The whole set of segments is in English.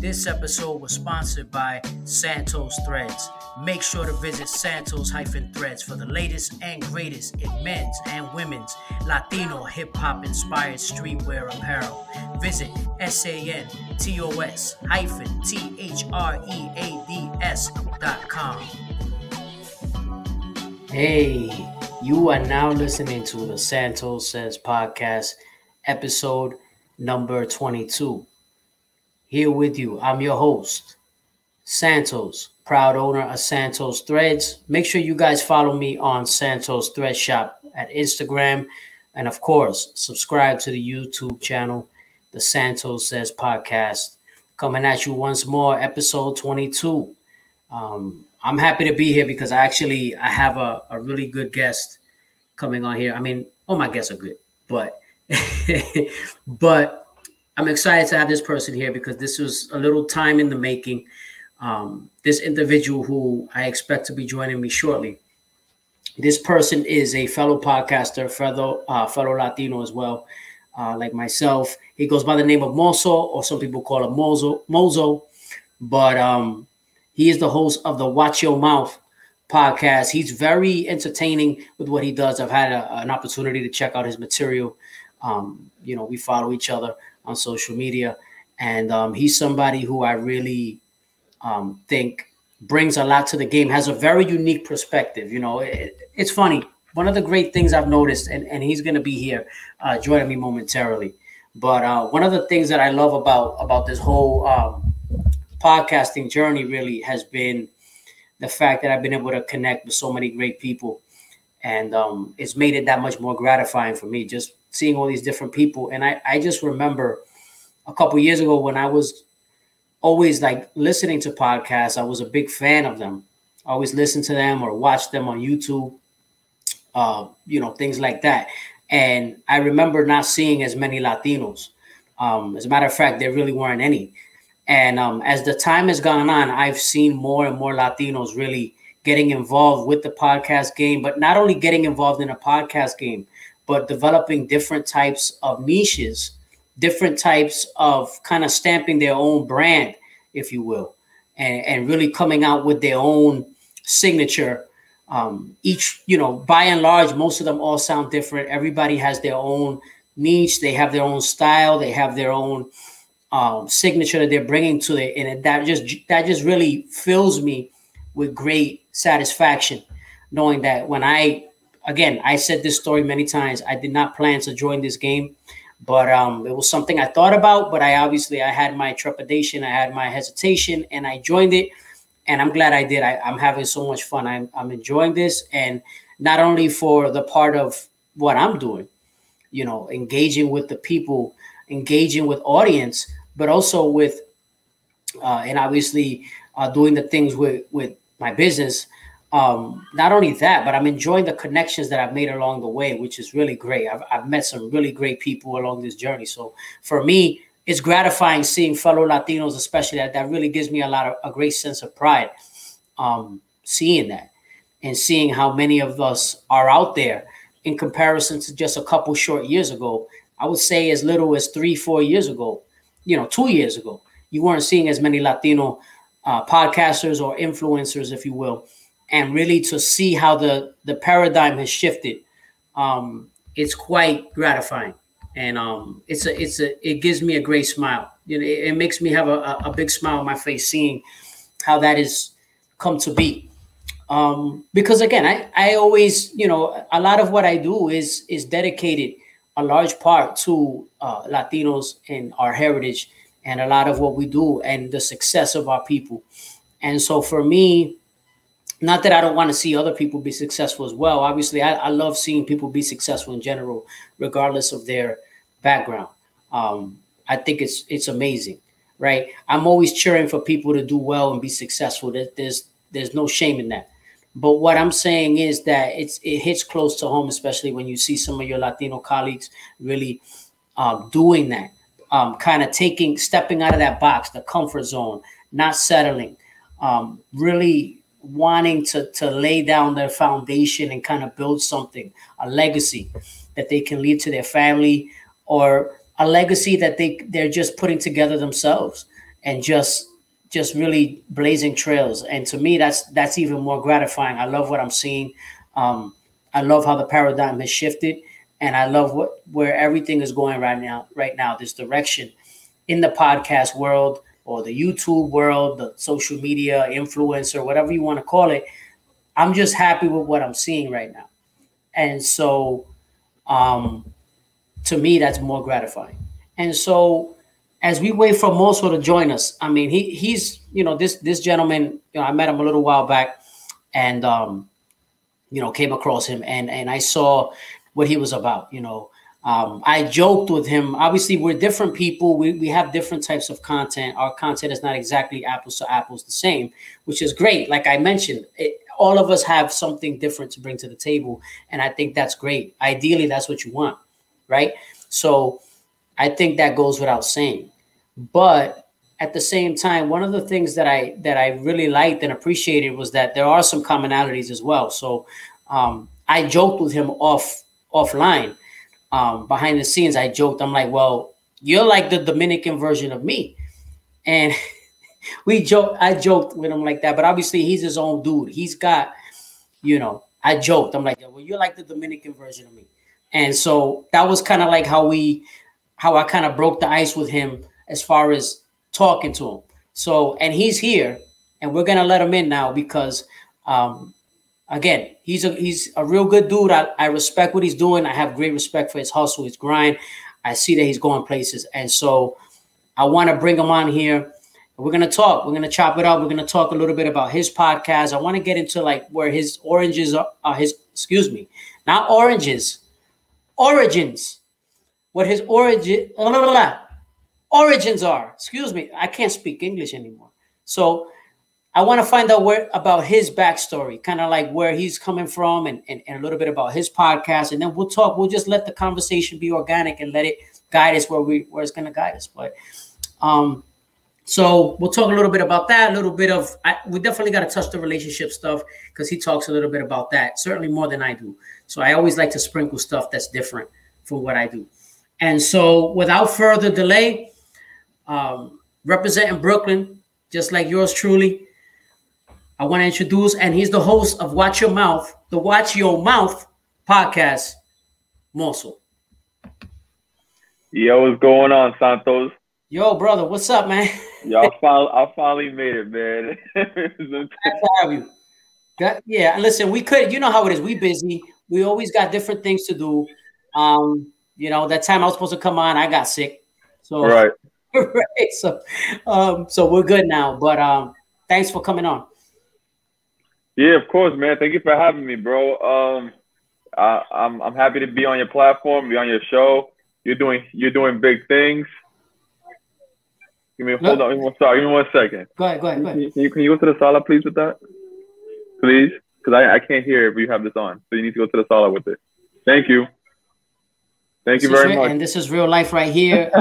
This episode was sponsored by Santos Threads. Make sure to visit Santos-Threads for the latest and greatest in men's and women's Latino hip-hop inspired streetwear apparel. Visit SANTOS-THREADS.com. Hey, you are now listening to the Santos Says podcast, episode number 22. Here with you, I'm your host, Santos, proud owner of Santos Threads. Make sure you guys follow me on Santos Thread Shop at Instagram. And of course, subscribe to the YouTube channel, the Santos Says podcast. Coming at you once more, episode 22. I'm happy to be here because I have a really good guest coming on here. I mean, all my guests are good, but I'm excited to have this person here because this was a little time in the making. This individual who I expect to be joining me shortly. This person is a fellow podcaster, fellow Latino as well, like myself. He goes by the name of Mozo, or some people call him Mozo. But he is the host of the Watch Your Mouth podcast. He's very entertaining with what he does. I've had an opportunity to check out his material. We follow each other on social media, and he's somebody who I really think brings a lot to the game, has a very unique perspective. It's funny. One of the great things I've noticed, and he's going to be here joining me momentarily, but one of the things that I love about this whole podcasting journey really has been the fact that I've been able to connect with so many great people, and it's made it that much more gratifying for me just seeing all these different people. And I just remember a couple years ago when I was always like listening to podcasts. I was a big fan of them. I always listened to them or watched them on YouTube, things like that. And I remember not seeing as many Latinos. As a matter of fact, there really weren't any. And as the time has gone on, I've seen more and more Latinos really getting involved with the podcast game, but not only getting involved in a podcast game, but developing different types of niches, different types of kind of stamping their own brand, if you will, and really coming out with their own signature. Each, by and large, most of them all sound different. Everybody has their own niche. They have their own style. They have their own signature that they're bringing to it. And that just really fills me with great satisfaction, knowing that when I said this story many times, I did not plan to join this game, but it was something I thought about, but I had my trepidation, I had my hesitation, and I joined it, and I'm glad I did. I'm having so much fun. I'm enjoying this, and not only for the part of what I'm doing, engaging with the people, engaging with audience, but also with, and obviously doing the things with my business. Not only that, but I'm enjoying the connections that I've made along the way, which is really great. I've met some really great people along this journey. So for me, it's gratifying seeing fellow Latinos, especially that really gives me a great sense of pride. Seeing that and seeing how many of us are out there in comparison to just a couple short years ago. I would say as little as 3-4 years ago, 2 years ago, you weren't seeing as many Latino podcasters or influencers, if you will. And really to see how the paradigm has shifted, it's quite gratifying, and it gives me a great smile. It makes me have a big smile on my face seeing how that has come to be. Because again, I always, a lot of what I do is dedicated a large part to Latinos and our heritage, and a lot of what we do and the success of our people. And so for me, not that I don't want to see other people be successful as well. Obviously, I love seeing people be successful in general, regardless of their background. I think it's amazing, right? I'm always cheering for people to do well and be successful. There's no shame in that. But what I'm saying is that it hits close to home, especially when you see some of your Latino colleagues really doing that, kind of stepping out of that box, the comfort zone, not settling, really wanting to lay down their foundation and kind of build something, a legacy that they can leave to their family, or a legacy that they're just putting together themselves. and just really blazing trails. And to me, that's even more gratifying. I love what I'm seeing. I love how the paradigm has shifted, and I love where everything is going right now, this direction in the podcast world or the YouTube world, the social media influencer, whatever you want to call it. I'm just happy with what I'm seeing right now. And so to me, that's more gratifying. And so as we wait for Mozo to join us, I mean, he's, this gentleman, I met him a little while back, and, came across him, and I saw what he was about. I joked with him. Obviously, we're different people. We have different types of content. Our content is not exactly apples to apples the same, which is great. Like I mentioned, all of us have something different to bring to the table, and I think that's great. Ideally, that's what you want, right? So I think that goes without saying. But at the same time, one of the things that I really liked and appreciated was that there are some commonalities as well. So I joked with him offline. Behind the scenes, I joked. I'm like, well, you're like the Dominican version of me. And I joked with him like that. But obviously, he's his own dude. He's got, I joked. I'm like, well, you're like the Dominican version of me. And so that was kind of like how I kind of broke the ice with him as far as talking to him. So, and he's here, and we're going to let him in now because, again, he's a real good dude. I respect what he's doing. I have great respect for his hustle, his grind. I see that he's going places. And so I want to bring him on here. We're going to talk. We're going to chop it up. We're going to talk a little bit about his podcast. I want to get into like where his origins, what his origins are. Excuse me. I can't speak English anymore. So I want to find out about his backstory, kind of like where he's coming from and a little bit about his podcast. And then we'll talk. We'll just let the conversation be organic and let it guide us where it's going to guide us. But so we'll talk a little bit about that, a little bit of, we definitely got to touch the relationship stuff because he talks a little bit about that, certainly more than I do. So I always like to sprinkle stuff that's different from what I do. And so without further delay, representing Brooklyn, just like yours truly, I want to introduce, and he's the host of Watch Your Mouth, the Watch Your Mouth podcast, Mozo. Yo, what's going on, Santos? Yo, brother, what's up, man? Yo, I finally made it, man. Glad to have you. Yeah, listen, we could, you know how it is. We busy. We always got different things to do. That time I was supposed to come on, I got sick. So right. Right. So we're good now. But thanks for coming on. Yeah, of course, man. Thank you for having me, bro. I'm happy to be on your platform, be on your show. You're doing big things. Hold on. Give me 1 second. Go ahead. Can you go to the sala, please, with that? Please? Because I can't hear if you have this on. So you need to go to the sala with it. Thank you. Thank you very much. And this is real life right here.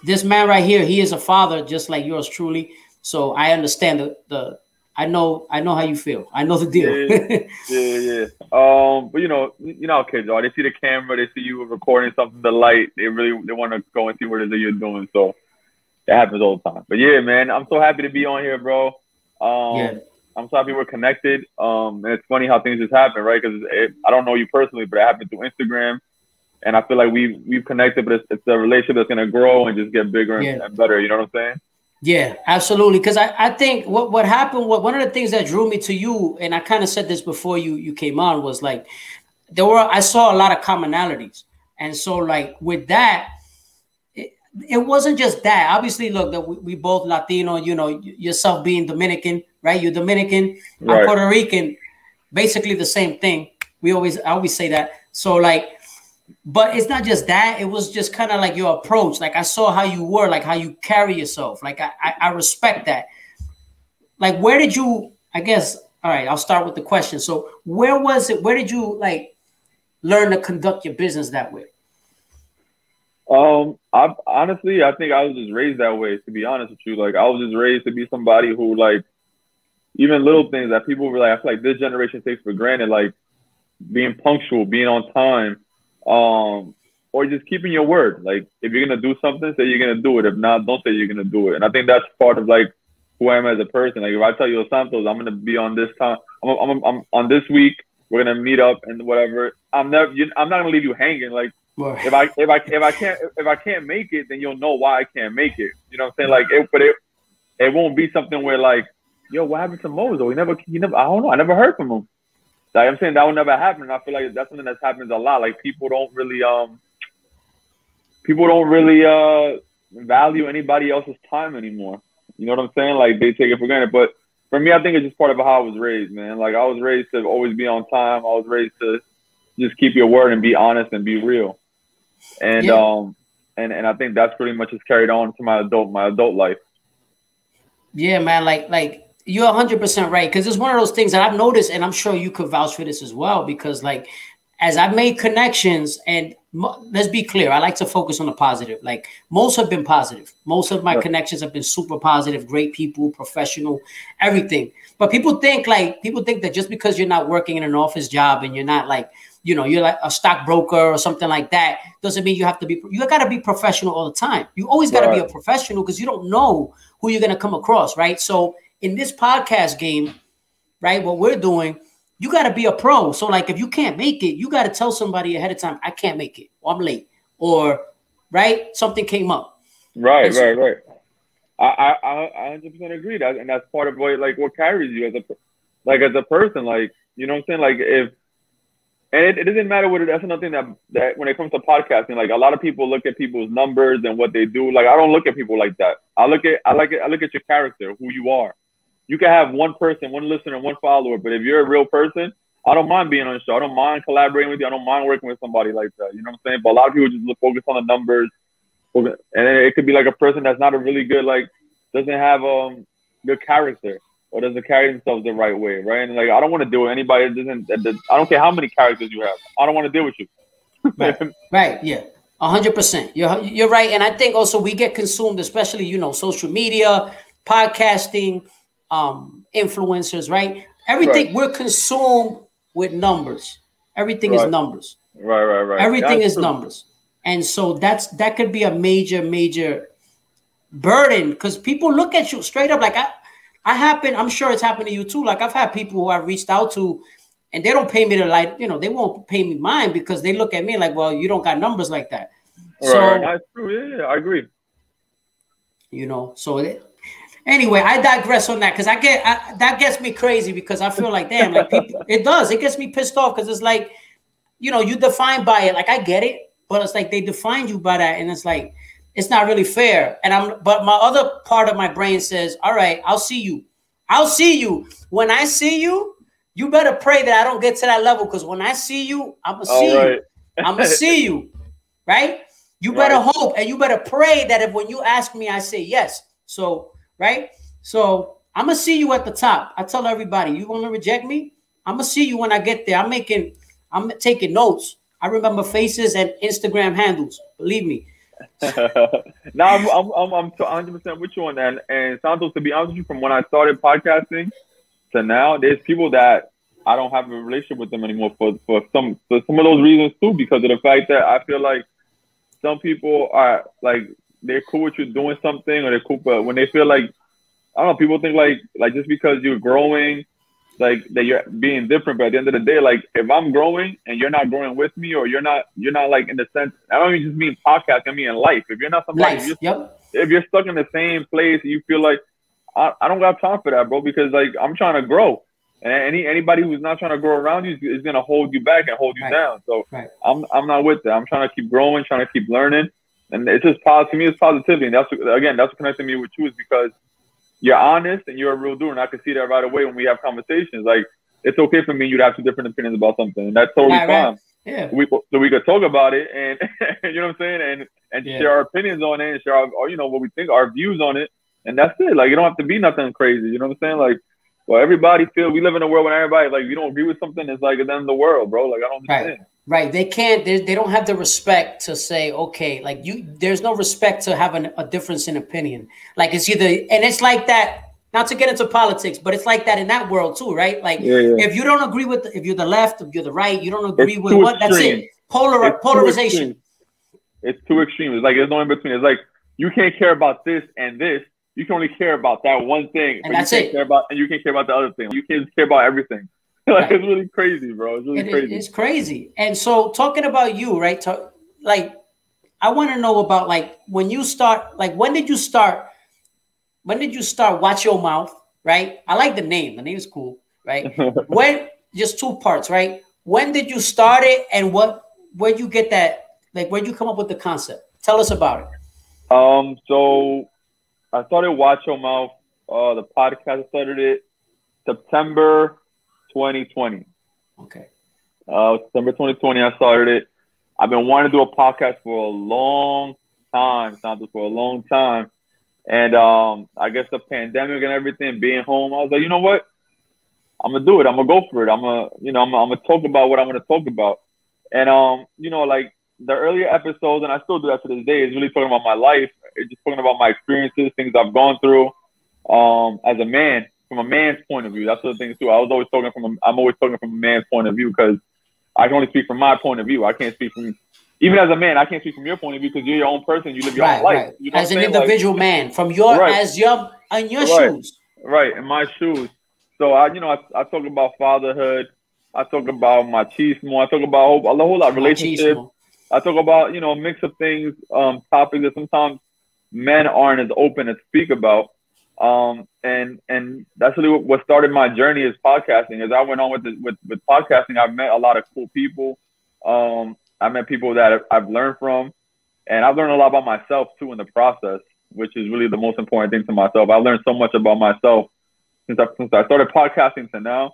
This man right here, he is a father just like yours truly. So I understand I know how you feel. I know the deal. Yeah. But you know how kids are. They see the camera, they see you recording something, the light. They want to go and see what it is that you're doing. So it happens all the time. But yeah, man, I'm so happy to be on here, bro. I'm so happy we're connected. And it's funny how things just happen, right? Because I don't know you personally, but it happened through Instagram. And I feel like we've connected, but it's a relationship that's gonna grow and just get bigger and better. You know what I'm saying? Yeah, absolutely. Because I think what happened, one of the things that drew me to you, and I kind of said this before you came on, was like I saw a lot of commonalities, and so like with that, it wasn't just that. Obviously, look, that we both Latino. You know, yourself being Dominican, right? You're Dominican. Right. I'm Puerto Rican. Basically the same thing. I always say that. So like. But it's not just that. It was just kind of like your approach. Like I saw how you were, like how you carry yourself. Like I respect that. Like where did you, I guess, all right, I'll start with the question. So where did you like learn to conduct your business that way? Honestly, I think I was just raised that way, to be honest with you. Like I was just raised to be somebody who like, even little things that people were like, I feel like this generation takes for granted, like being punctual, being on time. or just keeping your word. Like, if you're gonna do something, say you're gonna do it. If not, don't say you're gonna do it. And I think that's part of like who I am as a person. Like, if I tell you, Santos, I'm gonna be on this time, I'm on this week, we're gonna meet up and whatever. I'm not gonna leave you hanging. Like, if I can't make it, then you'll know why I can't make it. You know what I'm saying? Like, it won't be something where like, yo, what happened to Mozo? He never, I don't know. I never heard from him. Like, I'm saying that will never happen. And I feel like that's something that happens a lot. Like, people don't really value anybody else's time anymore. You know what I'm saying? Like, they take it for granted. But for me, I think it's just part of how I was raised, man. Like, I was raised to always be on time. I was raised to just keep your word and be honest and be real. And and I think that's pretty much just carried on to my adult life. Yeah, man. Like you're 100% right, because it's one of those things that I've noticed, and I'm sure you could vouch for this as well. Because like, as I've made connections, and let's be clear, I like to focus on the positive. Like, most have been positive. Most of my connections have been super positive, great people, professional, everything. But people think that just because you're not working in an office job and you're not like, you know, you're like a stockbroker or something like that, doesn't mean you got to be professional all the time. You always got to be a professional, because you don't know who you're going to come across, right? So in this podcast game, right, what we're doing, you got to be a pro. So like, if you can't make it, you got to tell somebody ahead of time, I can't make it, or I'm late, or right, something came up. Right. I 100% agree. And that's part of what carries you as a person. Like, you know what I'm saying? Like, it doesn't matter what that's another thing that when it comes to podcasting, like, a lot of people look at people's numbers and what they do. Like, I don't look at people like that. I look at your character, who you are. You can have one person, one listener, one follower, but if you're a real person, I don't mind being on the show. I don't mind collaborating with you. I don't mind working with somebody like that. You know what I'm saying? But a lot of people just focus on the numbers, and it could be like a person that's not a really good, like, doesn't have good character, or doesn't carry themselves the right way, right? And like, I don't want to deal with anybody that I don't care how many characters you have. I don't want to deal with you. Right. Yeah. 100%. You're right. And I think also we get consumed, especially, you know, social media, podcasting, influencers, right? Everything we're consumed with numbers. Everything is numbers. Right. Everything is numbers. And so that could be a major burden, because people look at you straight up. Like, I'm sure it's happened to you too. Like, I've had people who I've reached out to, and they don't pay me they won't pay me mine, because they look at me like, well, you don't got numbers like that. So that's true. Yeah, I agree. You know, so anyway, I digress on that, because that gets me crazy, because I feel like, damn, like, people, it gets me pissed off, because it's like, you know, you define by it. Like, I get it, but it's like they define you by that, and it's like, it's not really fair. But my other part of my brain says, all right, I'll see you. When I see you, you better pray that I don't get to that level, because when I see you, I'm gonna see you. I'm gonna see you, right? You better hope, and you better pray that when you ask me, I say yes. So, right? So I'm gonna see you at the top. I tell everybody, you want to reject me? I'm gonna see you when I get there. I'm taking notes. I remember faces and Instagram handles. Believe me. No, I'm 100% with you on that. And Santos, to be honest with you, from when I started podcasting to now, there's people that I don't have a relationship with them anymore for some of those reasons too, because of the fact that I feel like some people are like, they're cool with you doing something, or they're cool, but when they feel like, I don't know, people think like just because you're growing, like that you're being different. But at the end of the day, like, if I'm growing and you're not growing with me, or you're not like, in the sense, I don't even just mean podcast, I mean in life. If you're not somebody, if you're stuck in the same place, you feel like, I don't got time for that, bro, because like, I'm trying to grow, and anybody who's not trying to grow around you is gonna hold you back and hold you down. So I'm not with that. I'm trying to keep growing, trying to keep learning, and it's just to me, it's positivity, and that's what connected me with you, is because you're honest and you're a real dude, and I can see that right away when we have conversations. Like, it's okay for me and you to have two different opinions about something, and that's totally fine. Yeah. So we could talk about it, and you know what I'm saying, and share our opinions on it, and share our, you know, what we think, our views on it, and that's it. Like, you don't have to be nothing crazy. You know what I'm saying? Like, well, everybody we live in a world where everybody, like, you don't agree with something, it's like, it's the end of the world, bro. Like, I don't understand. Right. They can't, they don't have the respect to say, okay, like, there's no respect to having a difference in opinion. Like, it's either, and it's like that, not to get into politics, but it's like that in that world too, right? Like, if you don't agree with, if you're the left, if you're the right, you don't agree with what, that's it. Polarization. It's too extreme. It's like there's no in between. It's like you can't care about this and this. You can only care about that one thing, and that's it. You can't care about the other thing. You can't care about everything. Like it's really crazy, bro. It's really crazy. It's crazy. And so talking about you, right? Like I want to know about like when you start. Like when did you start? When did you start Watch Your Mouth? Right? I like the name. The name is cool. Right? When just two parts, right? When did you start it, and where'd you get that? Like where'd you come up with the concept? Tell us about it. So I started Watch Your Mouth. The podcast, I started it September 2020. Okay. September 2020, I started it. I've been wanting to do a podcast for a long time, Santos, for a long time. And I guess the pandemic and everything, being home, I was like, you know what? I'm gonna do it. I'm gonna go for it. I'm gonna talk about what I'm gonna talk about. And you know, like the earlier episodes, and I still do that to this day, is really talking about my life. It's just talking about my experiences, things I've gone through as a man, from a man's point of view. That's the thing too. I'm always talking from a man's point of view, because I can only speak from my point of view. I can't speak from, even as a man, I can't speak from your point of view, because you're your own person. You live your own life. Right. You know as an individual man, from your in your shoes. Right, in my shoes. So I talk about fatherhood. I talk about machismo. I talk about a whole lot of relationships. I talk about, a mix of things, topics that sometimes men aren't as open to speak about. And that's really what started my journey is podcasting. As I went on with podcasting, I've met a lot of cool people. I met people that I've learned from, and I've learned a lot about myself too in the process, which is really the most important thing to myself. I've learned so much about myself since I started podcasting to now.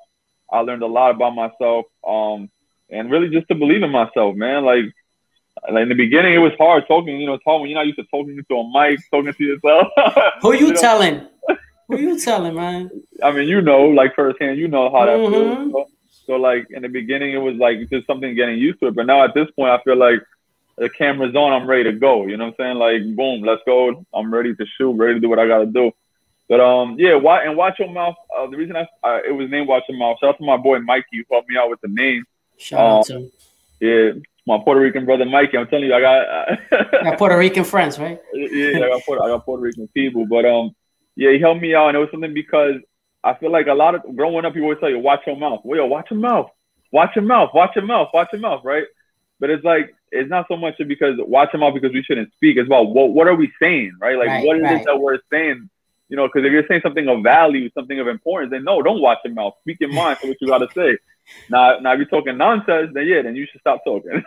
I learned a lot about myself, and really just to believe in myself, man. Like in the beginning, it was hard talking. It's hard when you're not used to talking into a mic, talking to yourself. Who you telling? Who you telling, man? I mean, like firsthand, how that feels. So like in the beginning, it was like just something getting used to it. But now at this point, I feel like the camera's on, I'm ready to go. You know what I'm saying? Like, boom, let's go. I'm ready to shoot, ready to do what I got to do. But Watch Your Mouth. The reason it was named Watch Your Mouth. Shout out to my boy Mikey, who helped me out with the name. Shout out to him. Yeah, my Puerto Rican brother Mikey. I'm telling you, I got Puerto Rican friends, right? Yeah, I got Puerto Rican people. But he helped me out, and it was something because I feel like a lot of growing up, people always tell you, watch your mouth. Well, watch your mouth. Watch your mouth. Watch your mouth. Watch your mouth. Right? But it's like it's not so much because watch your mouth because we shouldn't speak. It's about what are we saying, right? Like what is it that we're saying? Because if you're saying something of value, something of importance, then no, don't watch your mouth. Speak your mind for what you got to say. Now, if you're talking nonsense, then you should stop talking.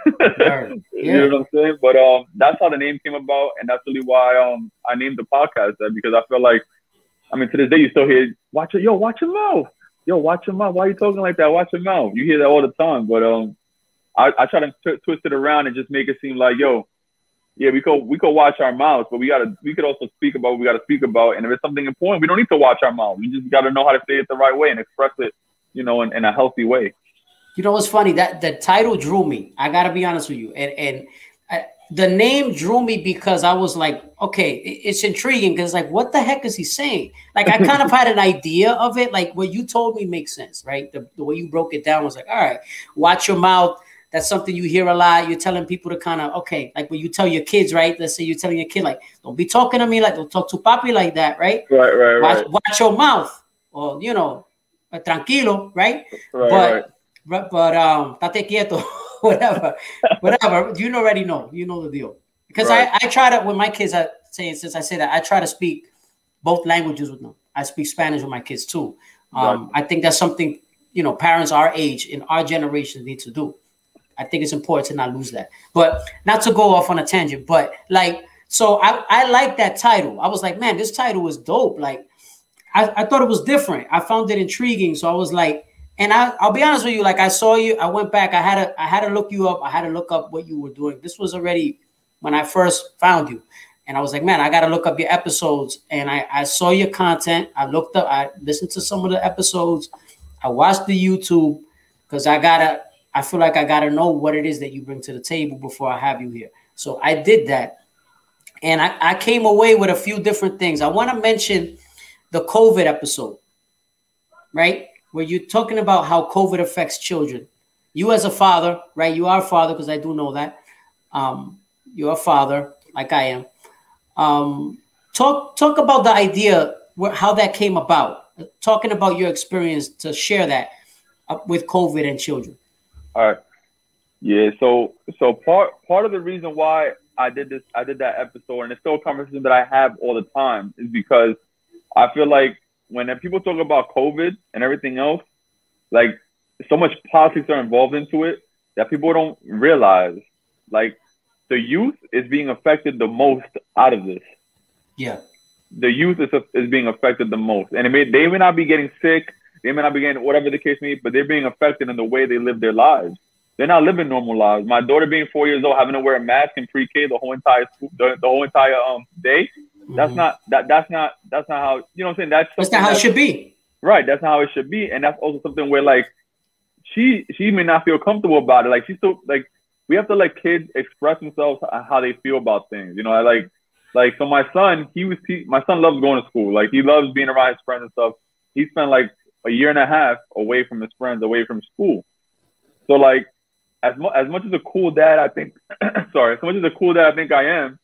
You know what I'm saying? But that's how the name came about, and that's really why I named the podcast that, because I feel like, I mean, to this day you still hear watch your mouth. Yo, watch your mouth. Why are you talking like that? Watch your mouth. You hear that all the time. But I try to twist it around and just make it seem like, we could watch our mouths, but we could also speak about what we got to speak about. And if it's something important, we don't need to watch our mouths. We just got to know how to say it the right way and express it, in a healthy way. You know what's funny? That the title drew me. I got to be honest with you. And the name drew me because I was like, okay, it's intriguing because like, what the heck is he saying? Like, I kind of had an idea of it. Like what you told me makes sense, right? The way you broke it down was like, all right, watch your mouth. That's something you hear a lot. You're telling people to kind of, okay, like when you tell your kids, right? Let's say you're telling your kid, like, don't be talking to me like, don't talk to papi like that, right? Right. Watch your mouth, or, tranquilo, right? But tate quieto, whatever. You already know. You know the deal. Because I try to, when my kids are saying, since I say that, I try to speak both languages with them. I speak Spanish with my kids too. I think that's something, parents our age in our generation need to do. I think it's important to not lose that. But not to go off on a tangent, but like, so I like that title. I was like, man, this title is dope. Like, I thought it was different. I found it intriguing. So I was like, and I'll be honest with you, like I saw you, I went back, I had to look you up. I had to look up what you were doing. This was already when I first found you. And I was like, man, I got to look up your episodes. And I saw your content. I listened to some of the episodes. I watched the YouTube because I feel like I got to know what it is that you bring to the table before I have you here. So I did that. And I came away with a few different things. I want to mention the COVID episode, right? Where you're talking about how COVID affects children. You as a father, right? You are a father, because I do know that. you're a father, like I am. Talk about the idea, how that came about. Talking about your experience to share that with COVID and children. All right. Yeah. So part of the reason why I did that episode, and it's still a conversation that I have all the time, is because I feel like when people talk about COVID and everything else, like so much politics are involved into it that people don't realize. Like the youth is being affected the most out of this. Yeah. The youth is being affected the most. And they may not be getting sick, they may not be getting whatever the case may be, but they're being affected in the way they live their lives. They're not living normal lives. My daughter being 4 years old, having to wear a mask in pre-K the whole entire day. That's not how, you know what I'm saying? That's not how it should be. Right. That's not how it should be. And that's also something where like she may not feel comfortable about it. Like she's still like, we have to let kids express themselves how they feel about things. You know, like, so my son loves going to school. Like he loves being around his friends and stuff. He spent like a year and a half away from his friends, away from school. So like, as much as a cool dad, I think, sorry, as much as a cool dad I think I am,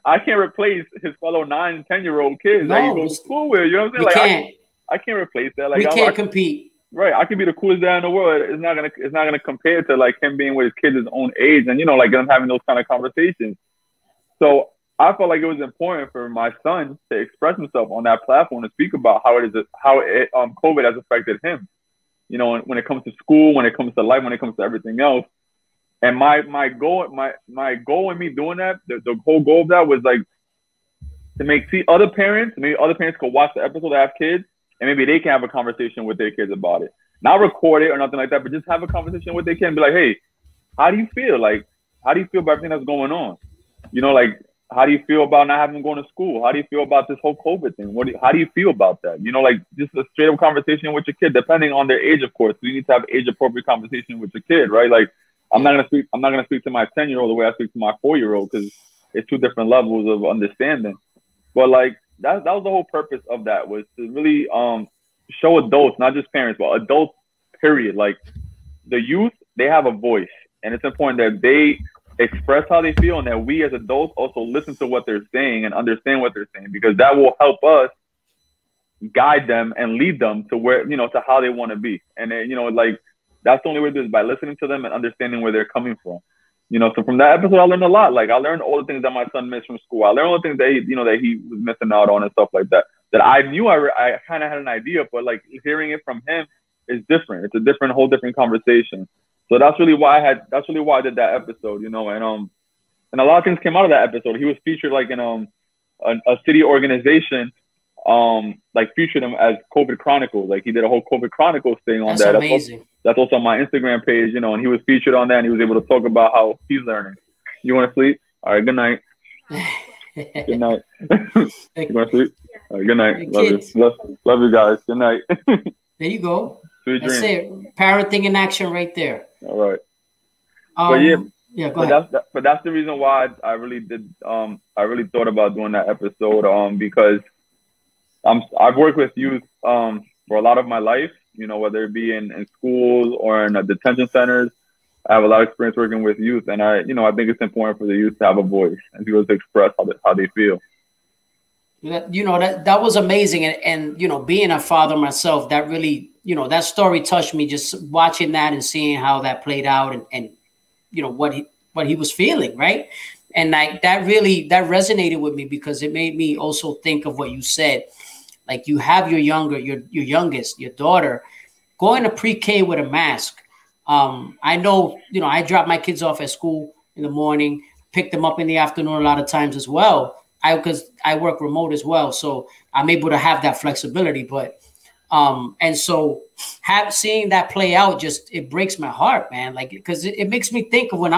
I can't replace his fellow 9 and 10-year-old kids that he goes to school with. You know what I'm saying? Like I can't replace that. Like we can't compete. Right. I could be the coolest dad in the world. It's not gonna compare to like him being with his kids his own age and, you know, like them having those kind of conversations. So I felt like it was important for my son to express himself on that platform to speak about how COVID has affected him. You know, when it comes to school, when it comes to life, when it comes to everything else. And my goal in me doing that, the whole goal of that was like to maybe other parents could watch the episode that have kids, and maybe they can have a conversation with their kids about it. Not record it or nothing like that, but just have a conversation with their kids and be like, hey, how do you feel? Like, how do you feel about everything that's going on? You know, like, how do you feel about not having them going to school? How do you feel about this whole COVID thing? How do you feel about that? You know, like just a straight up conversation with your kid, depending on their age, of course. So you need to have age appropriate conversation with your kid, right? Like I'm not gonna speak to my 10-year-old the way I speak to my 4-year-old because it's two different levels of understanding. But like that was the whole purpose of that, was to really show adults, not just parents, but adults, period. Like the youth, they have a voice, and it's important that they express how they feel, and that we as adults also listen to what they're saying and understand what they're saying, because that will help us guide them and lead them to where, you know, to how they want to be. And then, you know, like that's the only way to do is by listening to them and understanding where they're coming from. You know, so from that episode, I learned a lot. Like I learned all the things that my son missed from school. I learned all the things that he was missing out on and stuff like that. That I knew I kind of had an idea, but like hearing it from him is different. It's a whole different conversation. So that's really why I did that episode, you know, and a lot of things came out of that episode. He was featured like in a city organization, like featured him as COVID Chronicles. Like he did a whole COVID Chronicles thing on that. Amazing. That's also on my Instagram page, you know, and he was featured on that, and he was able to talk about how he's learning. You want to sleep? All right, good night. Good night. You want to sleep? All right, good night. Love you guys. Good night. There you go. That's it. Parenting in action right there. All right. Go ahead. But that's the reason why I really did. I really thought about doing that episode. Because I've worked with youth for a lot of my life. You know, whether it be in schools or in detention centers, I have a lot of experience working with youth, and I think it's important for the youth to have a voice and to be able to express how they feel. You know, that was amazing, and you know, being a father myself, that really, you know, that story touched me, just watching that and seeing how that played out, and you know what he was feeling, right? And like that resonated with me, because it made me also think of what you said. Like you have your youngest, your daughter, going to pre-K with a mask. I know, you know, I drop my kids off at school in the morning, pick them up in the afternoon a lot of times as well. Because I work remote as well, so I'm able to have that flexibility. But and so seeing that play out, just it breaks my heart, man. Like, because it makes me think of when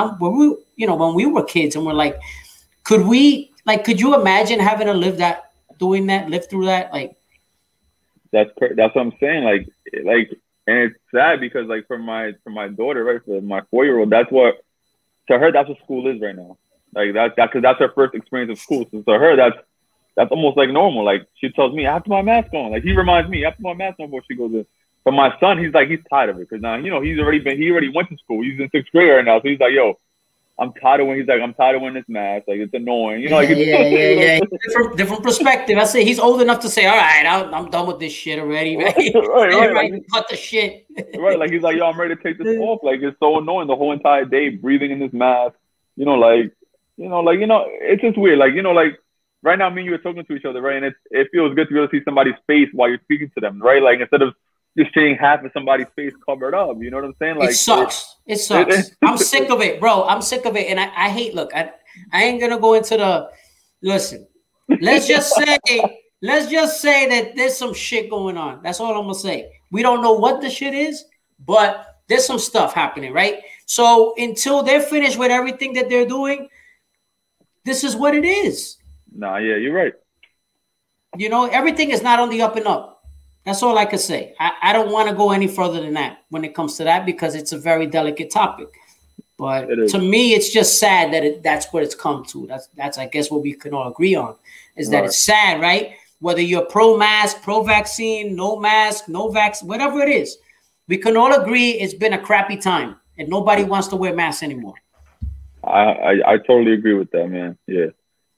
we were kids, and we're like, could you imagine having to live through that? Like, that's what I'm saying. Like, and it's sad because like for my daughter, right, for my 4-year-old, that's what school is right now. Like because that's her first experience of school. So to her, that's almost like normal. Like she tells me, I have to put my mask on. Like he reminds me, I have to put my mask on before she goes in. For my son, he's tired of it, because now, you know, he already went to school. He's in 6th grade right now. So he's like, yo, I'm tired of when he's like, I'm tired of wearing this mask. Like, it's annoying. You know, like, yeah. Different perspective. I say he's old enough to say, all right, I'm done with this shit already. Right? right. Like, cut the shit. Right. Like, he's like, yo, I'm ready to take this off. Like, it's so annoying the whole entire day breathing in this mask. You know, like, it's just weird. Like, like right now, me and you are talking to each other, right? And it feels good to be able to see somebody's face while you're speaking to them, right? Like, instead of just seeing half of somebody's face covered up. You know what I'm saying? Like, it sucks. It sucks. I'm sick of it, bro. I'm sick of it. And I hate, look, I ain't going to go into listen, let's just say that there's some shit going on. That's all I'm going to say. We don't know what the shit is, but there's some stuff happening, right? So until they're finished with everything that they're doing, this is what it is. Nah, yeah, you're right. You know, everything is not on the up and up. That's all I could say. I don't want to go any further than that when it comes to that because it's a very delicate topic. But to me, it's just sad that that's what it's come to. That's I guess what we can all agree on is that it's sad, right? Whether you're pro-mask, pro-vaccine, no mask, no vaccine, whatever it is, we can all agree it's been a crappy time and nobody wants to wear masks anymore. I totally agree with that, man. Yeah,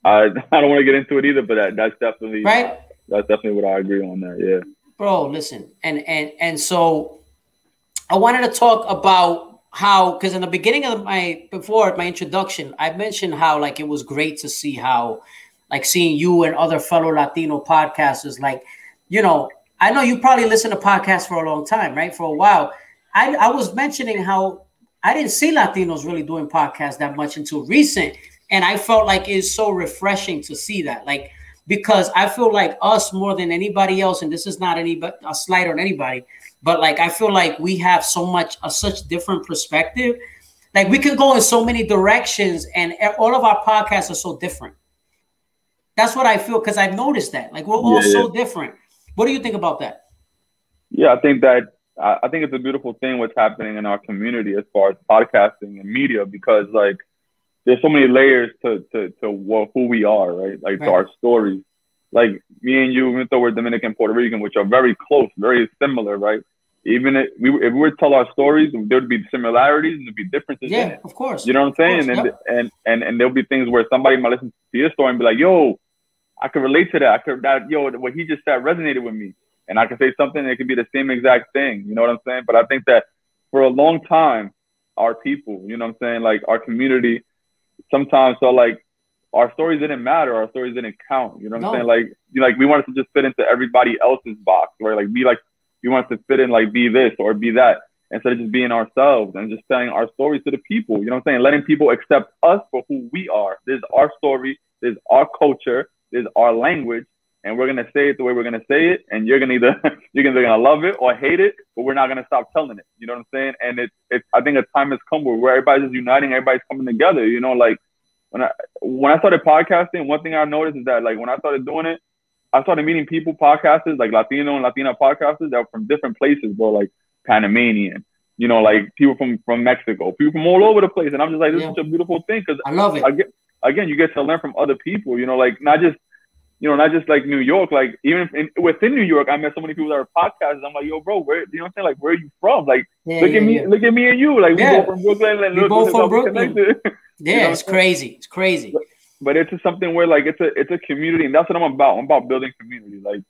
I don't want to get into it either, but that's definitely right. That's definitely what I agree on that. Yeah. Bro, listen, and so I wanted to talk about how, because in the beginning of my introduction, I mentioned how like it was great to see how like seeing you and other fellow Latino podcasters, like, you know, I know you probably listen to podcasts for a long time, right? For a while. I was mentioning how I didn't see Latinos really doing podcasts that much until recent. And I felt like it's so refreshing to see that. Like, because I feel like us more than anybody else, and this is not a slight on anybody, but like I feel like we have such different perspective. Like we can go in so many directions, and all of our podcasts are so different. That's what I feel because I've noticed that. Like we're all so different. What do you think about that? Yeah, I think it's a beautiful thing what's happening in our community as far as podcasting and media because like. There's so many layers to who we are, right? Like to our stories. Like me and you, even though we're Dominican, Puerto Rican, which are very close, very similar, right? Even if we were to tell our stories, there would be similarities and there'd be differences. Yeah, of course. You know what I'm saying? And there'll be things where somebody might listen to your story and be like, "Yo, I can relate to that. What he just said resonated with me." And I can say something, it could be the same exact thing. You know what I'm saying? But I think that for a long time, our people, you know what I'm saying, like our community. Sometimes, so like our stories didn't matter, our stories didn't count. You know what I'm saying? Like we wanted to just fit into everybody else's box, right? Like we wanted to fit in, like be this or be that, instead of just being ourselves and just telling our stories to the people. You know what I'm saying? Letting people accept us for who we are. This is our story. This is our culture. This is our language, and we're gonna say it the way we're gonna say it. And you're gonna love it or hate it, but we're not gonna stop telling it. You know what I'm saying? And I think a time has come where everybody's just uniting, everybody's coming together. You know, like when I started podcasting, one thing I noticed is that like when I started doing it, I started meeting people, podcasters, like Latino and Latina podcasters that were from different places, bro, like Panamanian, you know, like people from Mexico, people from all over the place. And I'm just like, this is such a beautiful thing because I love it. Again, you get to learn from other people, you know, like not just like New York, like even within New York, I met so many people that are podcasters. I'm like, yo, bro, where, you know what I'm saying? Like, where are you from? Like, look at me and you. Like, we both from Brooklyn. And we both from Brooklyn. Yeah, you know it's crazy. It's crazy. But it's just something where like it's a community, and that's what I'm about. I'm about building community. Like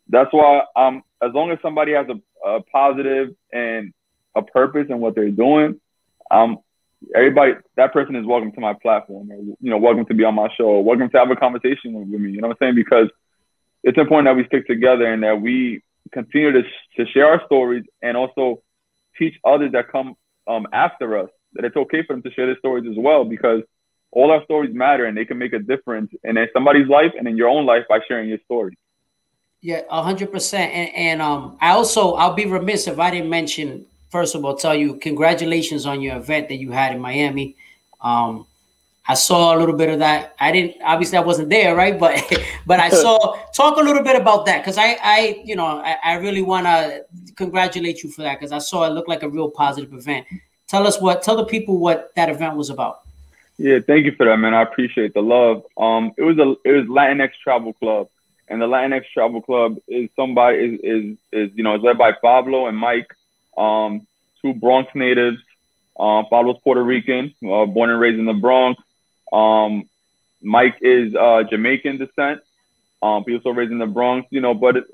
that's why as long as somebody has a positive and a purpose in what they're doing, everybody, that person is welcome to my platform, or, you know, welcome to be on my show, or welcome to have a conversation with me. You know what I'm saying? Because it's important that we stick together and that we continue to share our stories and also teach others that come after us that it's okay for them to share their stories as well, because all our stories matter and they can make a difference in somebody's life and in your own life by sharing your story. Yeah, 100%. And I'll be remiss if I didn't mention, first of all, tell you congratulations on your event that you had in Miami. I saw a little bit of that. Obviously I wasn't there, right? But I talk a little bit about that, because I really want to congratulate you for that, because I saw it looked like a real positive event. Tell the people what that event was about. Yeah, thank you for that, man. I appreciate the love. It was Latinx Travel Club, and the Latinx Travel Club is led by Pablo and Mike, two Bronx natives Pablo's Puerto Rican, born and raised in the Bronx. Mike is Jamaican descent. He also raised in the Bronx, you know, but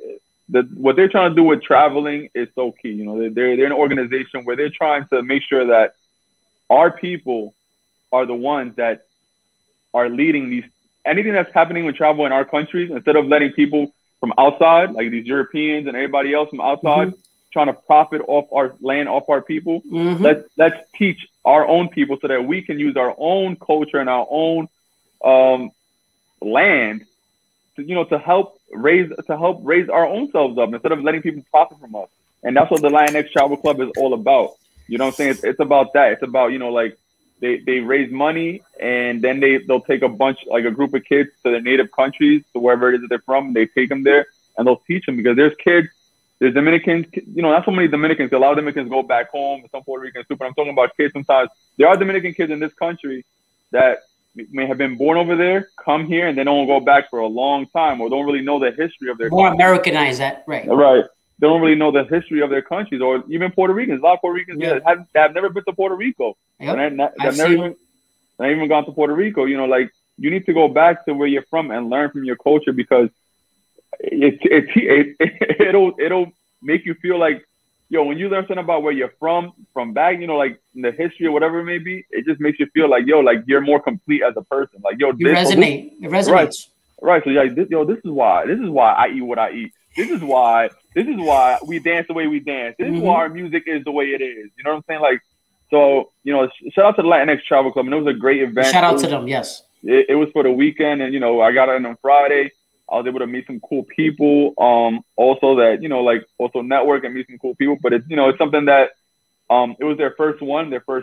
what they're trying to do with traveling is so key. You know, they're an organization where they're trying to make sure that our people are the ones that are leading anything that's happening with travel in our countries, instead of letting people from outside, like these Europeans and everybody else from outside, trying to profit off our land, off our people. Let's teach our own people so that we can use our own culture and our own land to help raise our own selves up, instead of letting people profit from us. And that's what the Latinx Travel Club is all about. You know what I'm saying? It's about that. It's about, you know, like they raise money, and then they'll take a group of kids to their native countries, to wherever it is that they're from. They take them there and they'll teach them, because there's Dominicans, you know, not so many Dominicans. A lot of Dominicans go back home, some Puerto Ricans too, but I'm talking about kids sometimes. There are Dominican kids in this country that may have been born over there, come here, and they don't go back for a long time, or don't really know the history of their country. Americanized that, right? Right. They don't really know the history of their countries, or even Puerto Ricans. A lot of Puerto Ricans have never been to Puerto Rico. Yep. And I've never even gone to Puerto Rico. You know, like, you need to go back to where you're from and learn from your culture, because it'll make you feel like, yo, when you learn something about where you're from back, you know, like in the history or whatever it may be, it just makes you feel like, yo, like you're more complete as a person. Like, yo, it resonates. Right. So like, this is why I eat what I eat. This is why we dance the way we dance. This is why our music is the way it is. You know what I'm saying? Like, so, you know, shout out to the Latinx Travel Club. And it was a great event. Shout out to them, yes. It was for the weekend, and, you know, I got in on Friday. I was able to meet some cool people. Also that, you know, like, also network and meet some cool people. But it's, you know, it's something that it was their first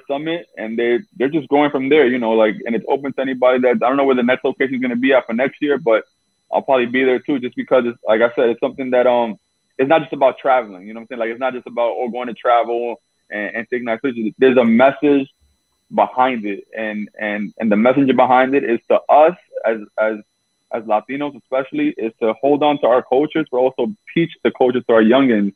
summit, and they're just going from there, you know, like, and it's open to anybody that, I don't know where the next location is going to be at for next year, but I'll probably be there too, just because it's, like I said, it's something that it's not just about traveling, you know what I'm saying? Like, it's not just about going to travel and taking nice pictures. There's a message behind it, and the message behind it is to us as Latinos, especially, is to hold on to our cultures, but also teach the culture to our youngins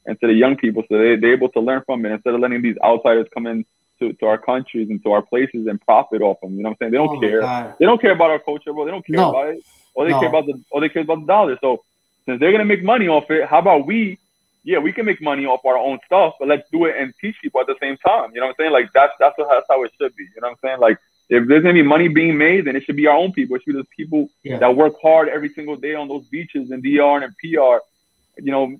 and to the young people, so they're able to learn from it, instead of letting these outsiders come in to our countries and to our places and profit off them. You know what I'm saying? They don't care. God. They don't care about our culture, bro. They don't care about it. All they care about the dollar. So since they're gonna make money off it, how about we can make money off our own stuff, but let's do it and teach people at the same time. You know what I'm saying? Like, that's how it should be. You know what I'm saying? Like, if there's gonna be money being made, then it should be our own people. It should be those people that work hard every single day on those beaches in DR and PR, you know,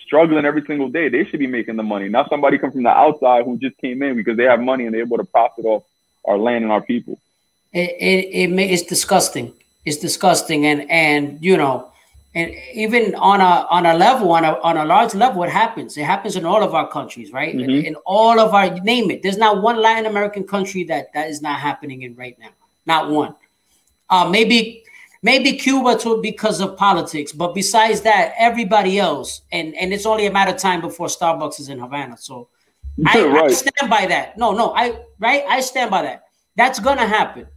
struggling every single day. They should be making the money, not somebody come from the outside who just came in because they have money and they're able to profit off our land and our people. It's disgusting. It's disgusting, and you know, and even on a large level, it happens. It happens in all of our countries, right? In all of our, name it. There's not one Latin American country that is not happening in right now. Not one. Maybe Cuba too, because of politics, but besides that, everybody else, and it's only a matter of time before Starbucks is in Havana. So I stand by that. I stand by that. That's gonna happen.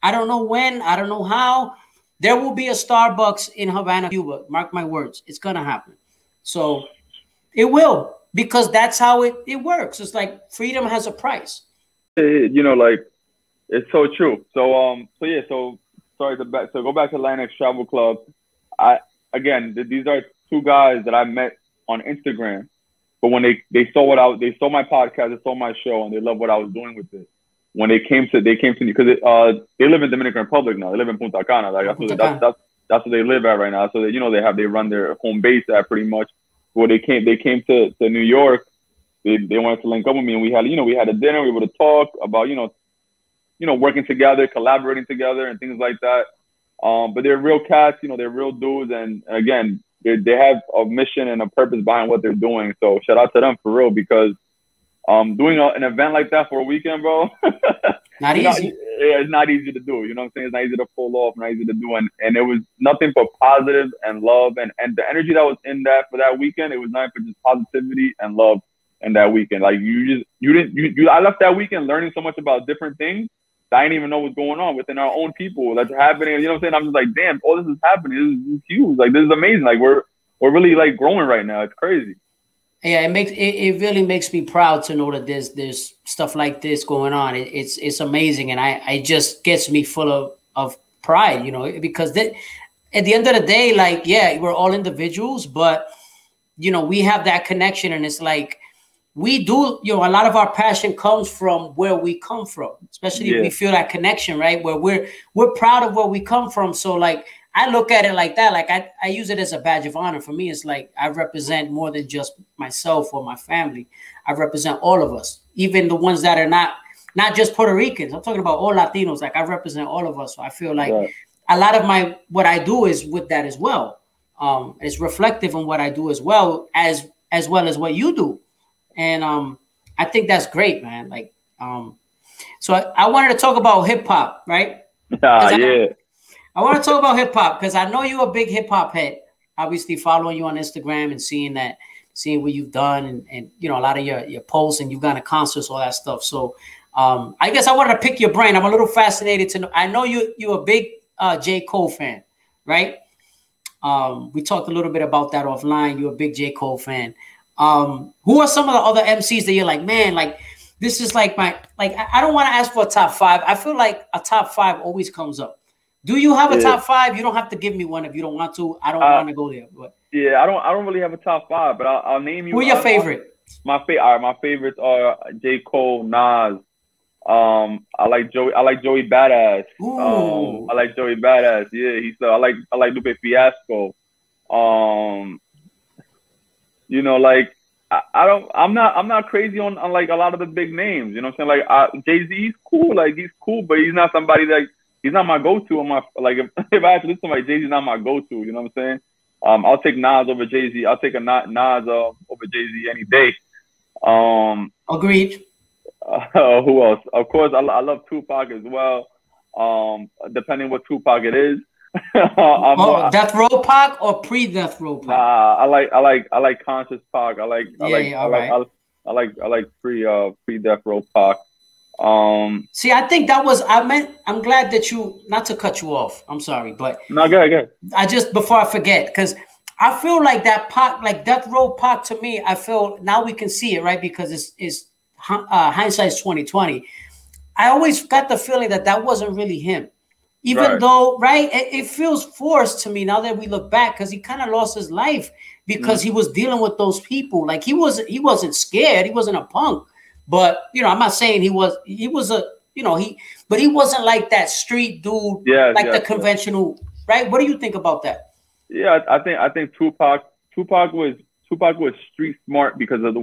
I don't know when, I don't know how. There will be a Starbucks in Havana, Cuba. Mark my words, it's gonna happen. So it will, because that's how it works. It's like freedom has a price. You know, like, it's so true. So sorry to go back to Latinx Travel Club. These are two guys that I met on Instagram, but when they saw they saw my podcast, they saw my show, and they loved what I was doing with it. When they came to me, because they live in Dominican Republic now. They live in Punta Cana. Like, that's where they live at right now. So that, you know, they run their home base at pretty much. Well, they came to New York. They wanted to link up with me, and we had a dinner. We were able to talk about, you know, working together, collaborating together, and things like that. But they're real cats. You know, they're real dudes, and again, they have a mission and a purpose behind what they're doing. So shout out to them for real, because doing an event like that for a weekend, bro, not easy. It's not easy to do. You know what I'm saying? It's not easy to pull off, not easy to do. And it was nothing but positive and love, and the energy that was in that for that weekend, it was nothing but just positivity and love in that weekend. Like, I left that weekend learning so much about different things that I didn't even know what's going on within our own people that's happening. You know what I'm saying? I'm just like, damn, all this is happening. This is huge. Like, this is amazing. Like, we're really, like, growing right now. It's crazy. Yeah, it really makes me proud to know that there's stuff like this going on. It's amazing, and it just gets me full of pride, you know, because at the end of the day, like, yeah, we're all individuals, but you know, we have that connection, and it's like we do, you know, a lot of our passion comes from where we come from, especially if we feel that connection, right? Where we're proud of where we come from. So like, I look at it like that. Like I use it as a badge of honor. For me, it's like I represent more than just myself or my family. I represent all of us, even the ones that are not just Puerto Ricans. I'm talking about all Latinos. Like I represent all of us. So I feel like a lot of what I do is with that as well. It's reflective on what I do as well as what you do. And I think that's great, man. Like so I wanted to talk about hip hop, right? I want to talk about hip hop because I know you're a big hip hop head. Obviously, following you on Instagram and seeing what you've done and you know, a lot of your posts, and you've gone to concerts, all that stuff. So I guess I wanted to pick your brain. I'm a little fascinated to know. I know you're a big J. Cole fan, right? We talked a little bit about that offline. You're a big J. Cole fan. Who are some of the other MCs that you're like, man, like this is like I don't want to ask for a top 5. I feel like a top 5 always comes up. Do you have a top 5? You don't have to give me one if you don't want to. I don't want to go there. But yeah, I don't really have a top 5, but I'll name you. Who are your favorite? My favorites are J. Cole, Nas. I like Joey Badass. I like Joey Badass. Yeah, I like Lupe Fiasco. You know, like I'm not crazy on like a lot of the big names. You know what I'm saying? Like Jay-Z, he's cool. Like he's cool, but he's not somebody that. He's not my go-to on my, like, if I have to listen to somebody, Jay-Z's not my go-to, you know what I'm saying? I'll take Nas over Jay-Z. I'll take a Nas over Jay-Z any day. Agreed. Who else? Of course, I love Tupac as well. Depending what Tupac it is. Death Row Pac or pre-Death Row Pac? I like Conscious Pac. I like pre-Death Row Pac. See, I think that was, I'm glad that not to cut you off. I'm sorry, but no, go ahead. I just, before I forget, because I feel like that Pac, like Death Row Pac, to me, I feel now we can see it, right? Because it's hindsight's 2020. I always got the feeling that wasn't really him, even though, right? It feels forced to me now that we look back, because he kind of lost his life because he was dealing with those people. Like he wasn't scared. He wasn't a punk. But you know, I'm not saying he was a, you know, but he wasn't like that street dude, the conventional, right? What do you think about that? Yeah, I think Tupac was street smart because of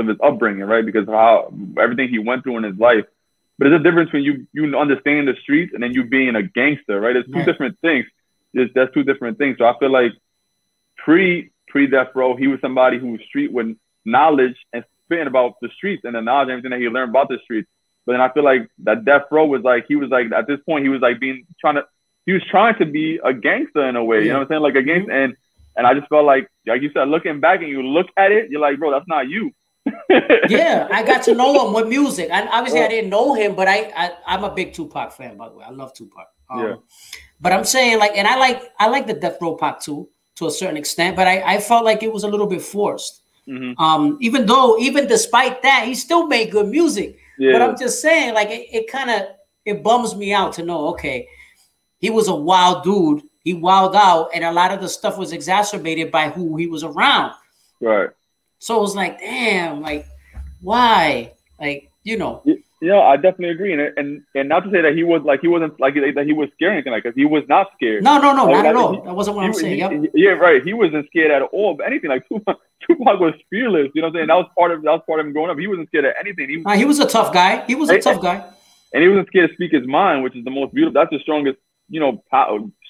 his upbringing, right? Because of how everything he went through in his life. But there's a difference between you understanding the streets and then you being a gangster, right? It's two different things. That's two different things. So I feel like pre-Death Row, he was somebody who was street with knowledge and spitting about the streets and the knowledge and everything that he learned about the streets. But then I feel like that Death Row was like, he was like, at this point, he was like he was trying to be a gangster in a way, you know what I'm saying? Like a gangster. And I just felt like you said, looking back and you look at it, you're like, bro, that's not you. Yeah, I got to know him with music. Obviously, I didn't know him, but I'm a big Tupac fan, by the way. I love Tupac. But I'm saying, like, and I like the Death Row Pac too, to a certain extent, but I felt like it was a little bit forced. Even despite that, he still made good music. But I'm just saying, like, it bums me out to know, okay, he was a wild dude. He wilded out, and a lot of the stuff was exacerbated by who he was around. Right. So it was like, damn, like, why? Like, you know. Yeah, I definitely agree. And not to say that he wasn't like that he was scared or anything, like, because he was not scared. No, not at all. That wasn't what I'm saying. Yeah, right. He wasn't scared at all of anything. Like Tupac was fearless. You know what I'm saying? That was part of him growing up. He wasn't scared of anything. He was a tough guy. He was a tough guy. And he wasn't scared to speak his mind, which is the most beautiful. That's the strongest, you know,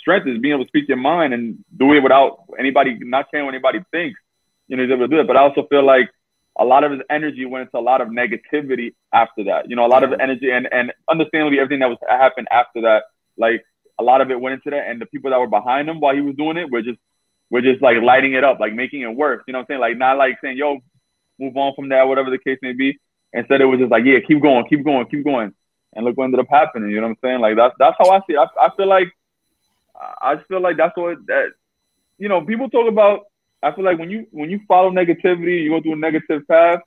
strength, is being able to speak your mind and do it without anybody, not caring what anybody thinks. You know, he's able to do it. But I also feel like a lot of his energy went into a lot of negativity after that. You know, a lot of the energy and understandably everything that was happened after that, like a lot of it went into that. And the people that were behind him while he was doing it were just like lighting it up, like making it worse. You know what I'm saying? Like, not like saying, yo, move on from that, whatever the case may be. Instead, it was just like, yeah, keep going. And look what ended up happening. You know what I'm saying? Like, that's how I see it. I feel like that's what, that, you know, people talk about, I feel like when you follow negativity, you go through a negative path,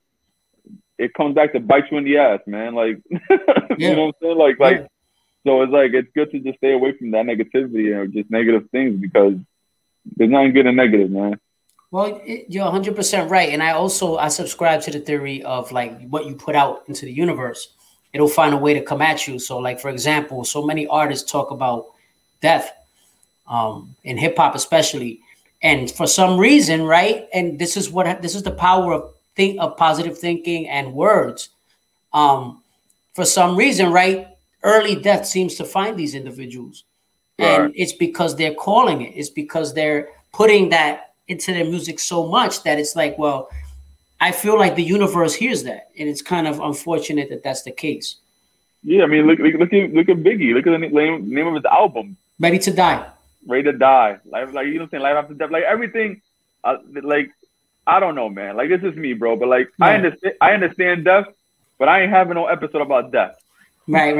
it comes back to bite you in the ass, man. Like, you know what I'm saying? Like, so it's like, it's good to just stay away from that negativity or just negative things because there's nothing good and negative, man. Well, you're 100% right. And I subscribe to the theory of like what you put out into the universe, it'll find a way to come at you. So like, for example, so many artists talk about death, in hip hop, especially. And for some reason, right. And this is the power of positive thinking and words. For some reason, right. Early death seems to find these individuals. And it's because they're calling it. It's because they're putting that into their music so much that it's like, well, I feel like the universe hears that, and it's kind of unfortunate that that's the case. Yeah, I mean, look at Biggie. Look at the name of his album. Ready to Die. Ready to Die. Like you know what I'm saying? Life after death. Like everything. Like I don't know, man. Like this is me, bro. But like I understand death, but I ain't having no episode about death. Right.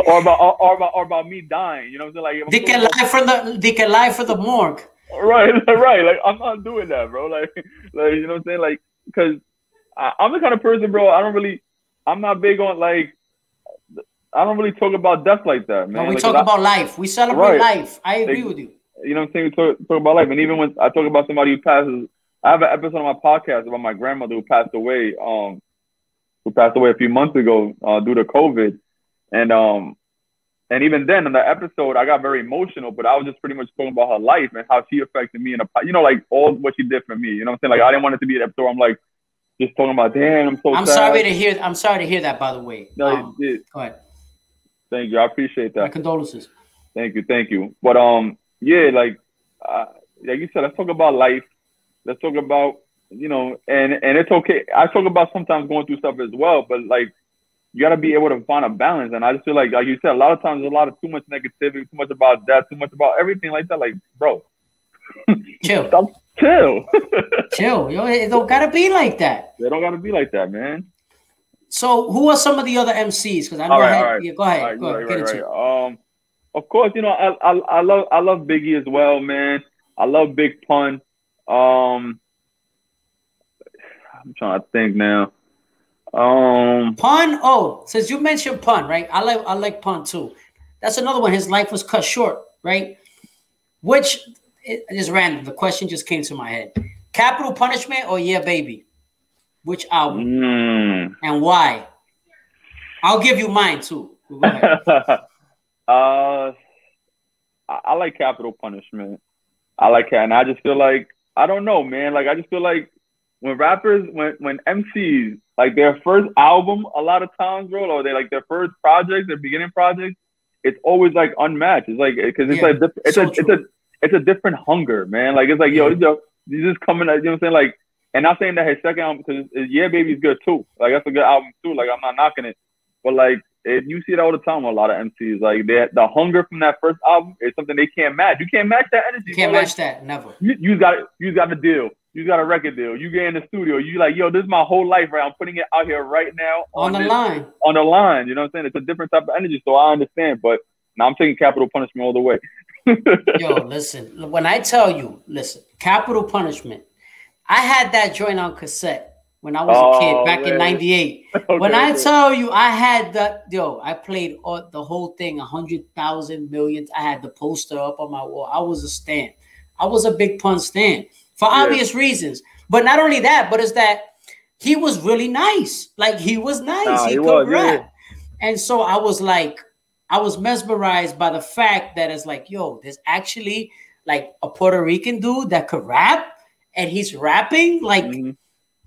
or about me dying. You know what I'm saying? Like they can lie for the morgue. Right. Like I'm not doing that, bro. Like you know what I'm saying? Like because I'm the kind of person, bro. I'm not big on like. I don't really talk about death like that, man. No, we like, talk about life. We celebrate life. I agree with you. You know what I'm saying? We talk about life, and even when I talk about somebody who passes, I have an episode on my podcast about my grandmother who passed away. Who passed away a few months ago due to COVID, and even then in the episode I got very emotional, but I was just pretty much talking about her life and how she affected me and like all what she did for me. You know what I'm saying? Like I didn't want it to be an episode. I'm like just talking about, damn, I'm so sad. I'm sorry to hear that. By the way, no, go ahead. Thank you. I appreciate that. My condolences. Thank you. But yeah, like you said, let's talk about life. Let's talk about, you know, and it's okay. I talk about sometimes going through stuff as well, but like you gotta be able to find a balance. And I just feel like you said, a lot of times there's a lot of too much negativity, too much about death, too much about everything like that. Like, bro, chill. Chill. Yo, it don't gotta be like that. They don't gotta be like that, man. So, who are some of the other MCs? Because I know go ahead. Right. Of course, you know I love Biggie as well, man. I love Big Pun. I'm trying to think now. Pun. Oh, since you mentioned Pun, right? I like Pun too. That's another one. His life was cut short, right? Which is random. The question just came to my head. Capital Punishment or Yeah Baby? Which album and why? I'll give you mine too. Go ahead. I like Capital Punishment. I like it, and I just feel like I don't know, man. Like I just feel like when rappers, when MCs, like their first album, a lot of times, bro, or they like their first project, their beginning project, it's always like unmatched. It's like because it's a different hunger, man. Like it's like yo, you just coming, you know what I'm saying, like. And not saying that his second album, because Yeah Baby's good too. Like that's a good album too. Like I'm not knocking it, but like you see it all the time with a lot of MCs. Like the hunger from that first album is something they can't match. You can't match that energy. You can't match that. Never. You got the deal. You got a record deal. You get in the studio. You like, yo, this is my whole life, right? I'm putting it out here right now on the line. On the line. You know what I'm saying? It's a different type of energy, so I understand. But now I'm taking Capital Punishment all the way. Yo, listen. When I tell you, Capital Punishment. I had that joint on cassette when I was a kid back in '98. Okay, when I tell you I had that, I played the whole thing 100,000 millions. I had the poster up on my wall. I was a stan. I was a Big Pun stan for obvious reasons. But not only that, but it's that he was really nice. Like he was nice. He could rap. And so I was like, I was mesmerized by the fact that it's like, yo, there's actually like a Puerto Rican dude that could rap. And he's rapping like, and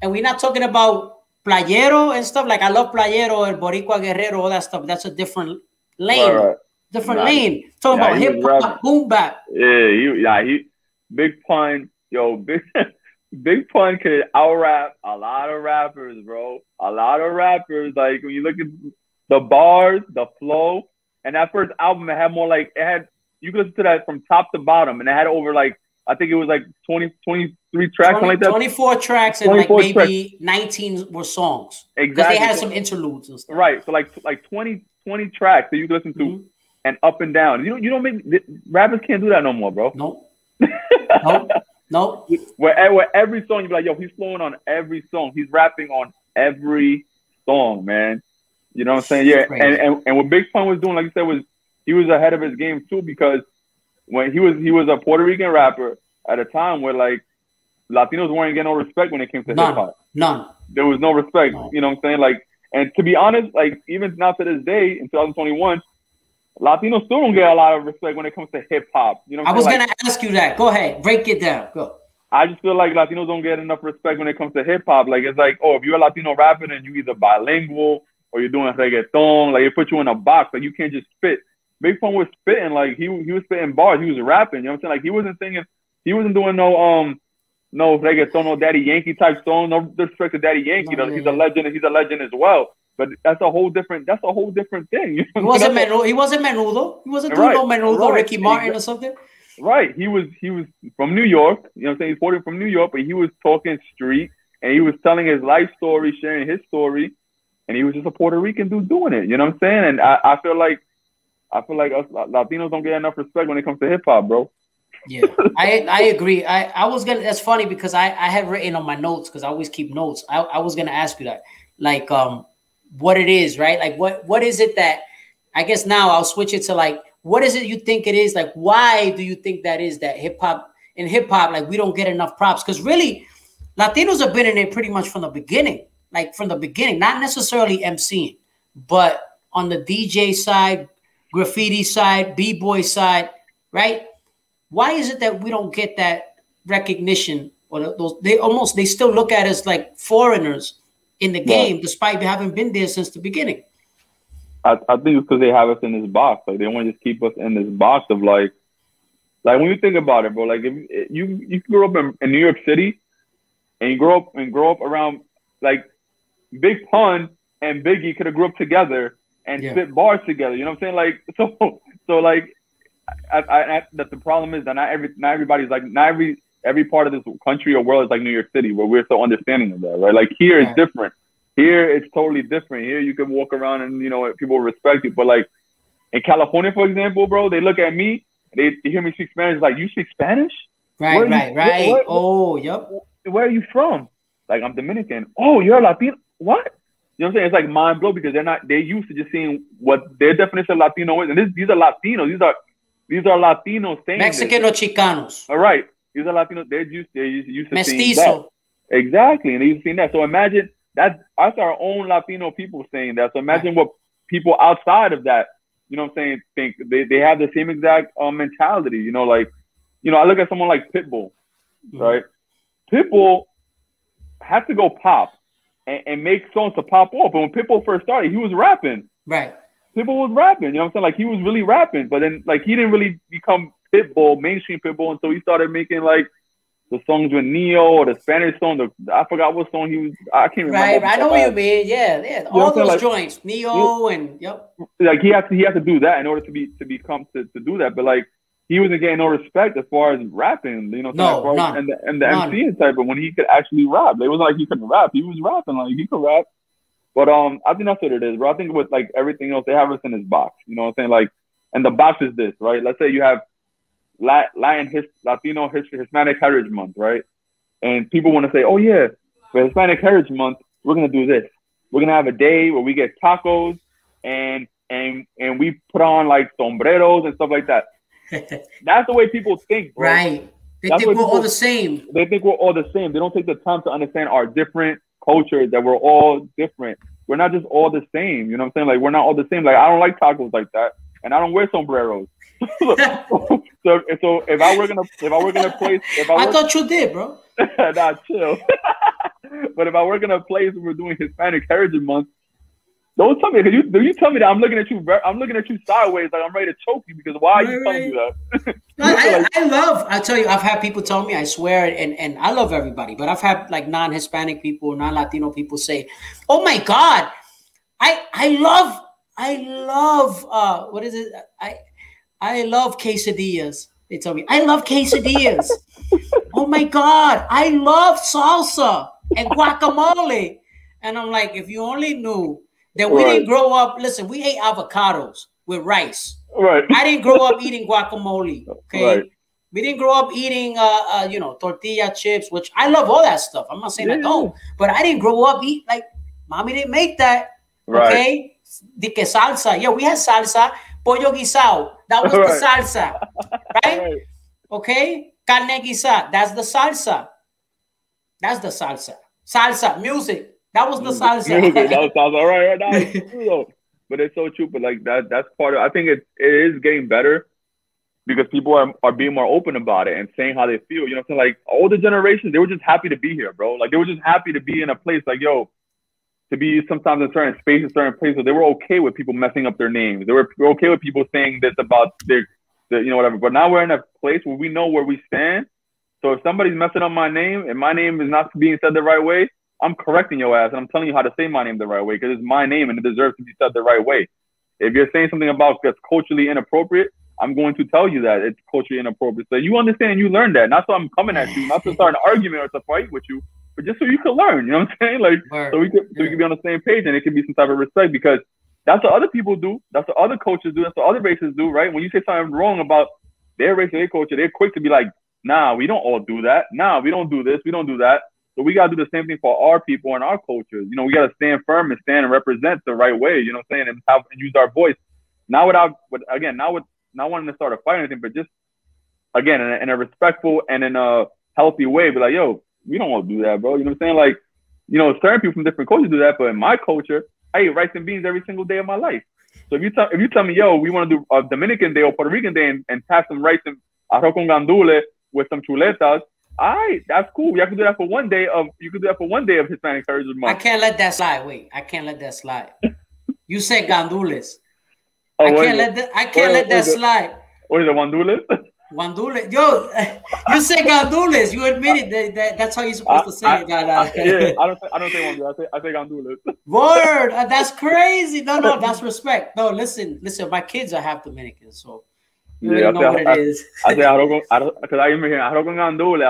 we're not talking about playero and stuff. Like I love playero and Boricua Guerrero, all that stuff. That's a different lane, lane. Talking about hip hop, boom bap. Yeah, he Big Pun, Big Pun could out rap a lot of rappers, bro. A lot of rappers. Like when you look at the bars, the flow, and that first album, it had more like you could listen to that from top to bottom, and it had over like. I think it was like 23 tracks, something like that. 24 tracks and like maybe 19 were songs. Exactly. Because they had some interludes and stuff. Right. So like 20 tracks that you can listen to and up and down. You don't make rappers can't do that no more, bro. Nope. No. Where every song, you be like, yo, he's flowing on every song. He's rapping on every song, man. You know what I'm saying? Yeah. And what Big Pun was doing, like you said, was he was ahead of his game too, because when he was a Puerto Rican rapper at a time where like Latinos weren't getting no respect when it came to hip hop. None. There was no respect. No. You know what I'm saying? Like, and to be honest, like even now to this day in 2021, Latinos still don't get a lot of respect when it comes to hip hop. You know what I'm saying? I was gonna ask you that. Go ahead, break it down. Go. I just feel like Latinos don't get enough respect when it comes to hip hop. Like it's like, oh, if you're a Latino rapper, then you either bilingual or you're doing reggaeton. Like it put you in a box. Like you can't just spit. Big Pun was spitting. Like he was spitting bars. He was rapping. You know what I'm saying? Like he wasn't singing. He wasn't doing no reggaeton, no Daddy Yankee type song. No disrespect to Daddy Yankee. He's a legend. He's a legend as well. But that's a whole different thing. You know? He wasn't Menudo. He wasn't doing no Menudo, Ricky Martin or something. Right. He was from New York. You know what I'm saying? He's Puerto from New York, but he was talking street and he was telling his life story, sharing his story, and he was just a Puerto Rican dude doing it. You know what I'm saying? And I feel like us Latinos don't get enough respect when it comes to hip hop, bro. Yeah, I agree. I was gonna. That's funny because I had written on my notes because I always keep notes. I was gonna ask you that, like, what it is, right? Like, what is it that? I guess now I'll switch it to like, what is it you think it is? Like, why do you think that is that hip hop, like we don't get enough props? Because really, Latinos have been in it pretty much from the beginning, not necessarily MCing, but on the DJ side, graffiti side, b-boy side, right? Why is it that we don't get that recognition? Or they still look at us like foreigners in the game, despite having been there since the beginning. I think it's because they have us in this box. Like they want to just keep us in this box of like when you think about it, bro. Like if you grew up in New York City, and you grow up around like Big Pun and Biggie could have grew up together and spit bars together. You know what I'm saying? Like so like that the problem is that not everybody's like every part of this country or world is like New York City, where we're so understanding of that, right? Like here it's different. Here it's totally different. Here you can walk around and people respect you. But like in California, for example, bro, they look at me, they hear me speak Spanish, like, you speak Spanish? Right. Yep. Where are you from? Like, I'm Dominican. Oh, you're a Latino? What? You know what I'm saying? It's like mind blow because they're used to just seeing what their definition of Latino is. And these are Latinos. These are Latinos saying Mexican or Chicanos. All right. These are Latinos. They're used to Mestizo. seeing that. Exactly. And they're used to seeing that. So imagine that's our own Latino people saying that. So imagine what people outside of that, you know what I'm saying, think. They have the same exact mentality. Like, I look at someone like Pitbull, right? Pitbull had to go pop and make songs to pop off. But when Pitbull first started, he was rapping. Right. Pitbull was rapping, you know what I'm saying? Like, he was really rapping. But then, like, he didn't really become Pitbull, mainstream Pitbull, until he started making, like, the songs with Neo or the Spanish song. I forgot what song he was. I can't remember. Right. I know what you mean. Yeah. All those joints, Neo and yep. Like, he had to do that in order to do that. But, like, he wasn't getting no respect as far as rapping, none. And the MC type. But when he could actually rap, it wasn't like he couldn't rap. He was rapping, like, he could rap. But I think that's what it is, bro. I think with like everything else, they have us in this box. You know what I'm saying? Like, and the box is this, right? Let's say you have Latino Hispanic Heritage Month, right? And people want to say, oh yeah, for Hispanic Heritage Month, we're gonna do this. We're gonna have a day where we get tacos and we put on like sombreros and stuff like that. That's the way people think, bro. Right. They think we're all the same. They think we're all the same. They don't take the time to understand our different cultures, that we're all different. We're not just all the same. You know what I'm saying? Like, we're not all the same. Like, I don't like tacos like that, and I don't wear sombreros. so if I were gonna place, I thought you did, bro. Nah, chill. But if I were gonna place, we're doing Hispanic Heritage Month. Don't tell me. You tell me that I'm looking at you. I'm looking at you sideways, like I'm ready to choke you. Because why are you telling me that? I tell you, I've had people tell me, I swear, and I love everybody, but I've had like non-Hispanic people, non-Latino people say, "Oh my God, I love what is it? I love quesadillas." They tell me, "I love quesadillas." Oh my God, I love salsa and guacamole. And I'm like, if you only knew that we didn't grow up. Listen, we ate avocados with rice. Right. I didn't grow up eating guacamole. Okay. Right. We didn't grow up eating, you know, tortilla chips, which I love all that stuff. I'm not saying I don't, but I didn't grow up eat like mommy didn't make that. Right. Okay, de que salsa. Yeah, we had salsa, pollo guisado. That was the salsa, right? Okay, carne guisada. That's the salsa. That's the salsa. Salsa music. That was the salsa. Music. That was salsa. Right. Nice. But it's so true. But like that's part of. I think it is getting better. Because people are being more open about it and saying how they feel. You know what I'm saying? Like, older generations, they were just happy to be here, bro. Like, they were just happy to be in a place like, yo, to be sometimes in certain spaces, certain places. They were okay with people messing up their names. They were okay with people saying this about their you know, whatever. But now we're in a place where we know where we stand. So if somebody's messing up my name and my name is not being said the right way, I'm correcting your ass and I'm telling you how to say my name the right way because it's my name and it deserves to be said the right way. If you're saying something about that's culturally inappropriate, I'm going to tell you that it's culturally inappropriate. So you understand and you learn that. Not so I'm coming at you, not to start an argument or to fight with you, but just so you can learn. You know what I'm saying? Like, so we can be on the same page and it can be some type of respect because that's what other people do. That's what other cultures do. That's what other races do, right? When you say something wrong about their race or their culture, they're quick to be like, nah, we don't all do that. Nah, we don't do this. We don't do that. So we got to do the same thing for our people and our cultures. You know, we got to stand firm and stand and represent the right way, you know what I'm saying? And use our voice. Not wanting to start a fight or anything, but just, again, in a respectful and in a healthy way, be like, yo, we don't want to do that, bro. You know what I'm saying? Like, you know, certain people from different cultures do that, but in my culture, I eat rice and beans every single day of my life. So if you tell me, yo, we want to do a Dominican day or Puerto Rican day and pass some rice and arroz con gandules with some chuletas, all right, that's cool. You can do that for one day of Hispanic Heritage Month. I can't let that slide. Wait, I can't let that slide. You said Gandules. I can't let that slide. What is it, Guandules? Guandules. Yo, you say Gandules. You admitted that that's how you're supposed to say it. Yeah, I don't say Guandules. I say Gandules. Word. That's crazy. No, that's respect. No, listen. My kids are half Dominican, so you already know what it is. I say because I remember hearing arroz con gandules.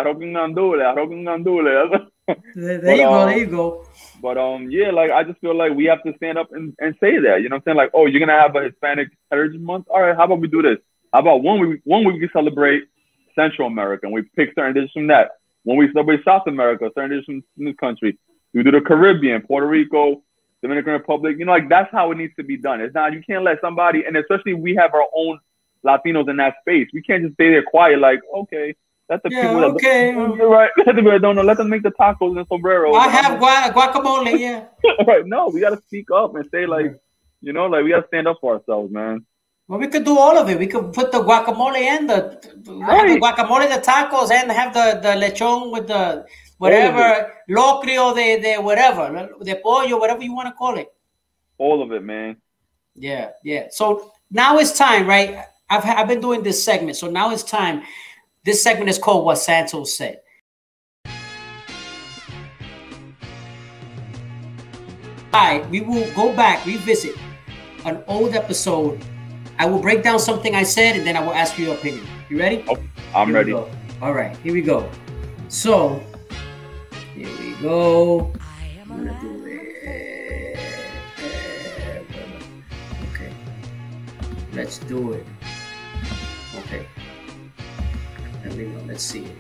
There you go. But yeah, like I just feel like we have to stand up and say that. You know what I'm saying? Like, oh, you're gonna have a Hispanic Heritage Month? All right, how about we do this? How about one week we can celebrate Central America and we pick certain dishes from that. When we celebrate South America, certain dishes from this country. We do the Caribbean, Puerto Rico, Dominican Republic. You know, like that's how it needs to be done. It's not, you can't let somebody, and especially we have our own Latinos in that space. We can't just stay there quiet like, okay. Let the people right. Let the people that don't know. Let them make the tacos and sombreros. I have guacamole. Yeah. Right. No, we gotta speak up and say like, you know, like we gotta stand up for ourselves, man. Well, we could do all of it. We could put the guacamole and the guacamole, the tacos, and have the lechon with the whatever locrio, de whatever, de pollo, whatever you want to call it. All of it, man. Yeah. So now it's time, right? I've been doing this segment, so now it's time. This segment is called What Santos Said. We will go back, revisit an old episode. I will break down something I said, and then I will ask you your opinion. You ready? Oh, I'm ready. All right, here we go. So, here we go. I'm gonna do it. Okay. Let's do it. Okay. Let's see it.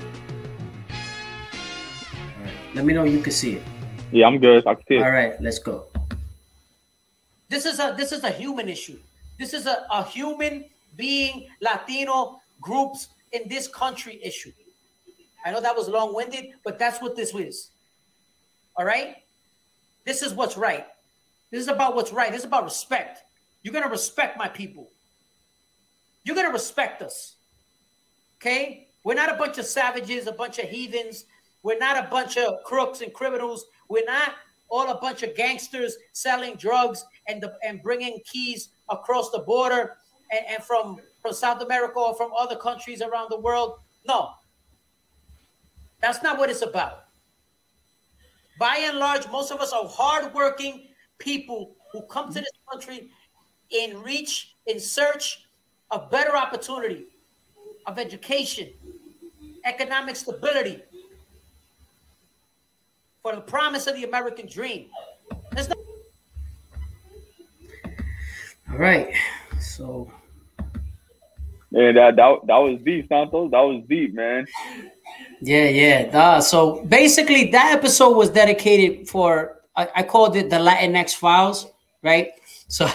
All right. Let me know you can see it. Yeah, I'm good. I can see it. All right, let's go. This is a human issue. This is a human being, Latino groups in this country issue. I know that was long-winded, but that's what this is. All right? This is what's right. This is about what's right. This is about respect. You're going to respect my people. You're going to respect us. Okay? We're not a bunch of savages, a bunch of heathens. We're not a bunch of crooks and criminals. We're not all a bunch of gangsters selling drugs and bringing keys across the border and from South America or from other countries around the world. No. That's not what it's about. By and large, most of us are hardworking people who come to this country in search of better opportunity, of education, economic stability, for the promise of the American dream. All right. So Man, that was deep, Santos. That was deep, man. Yeah. So basically, that episode was dedicated for, I called it the Latinx Files, right? So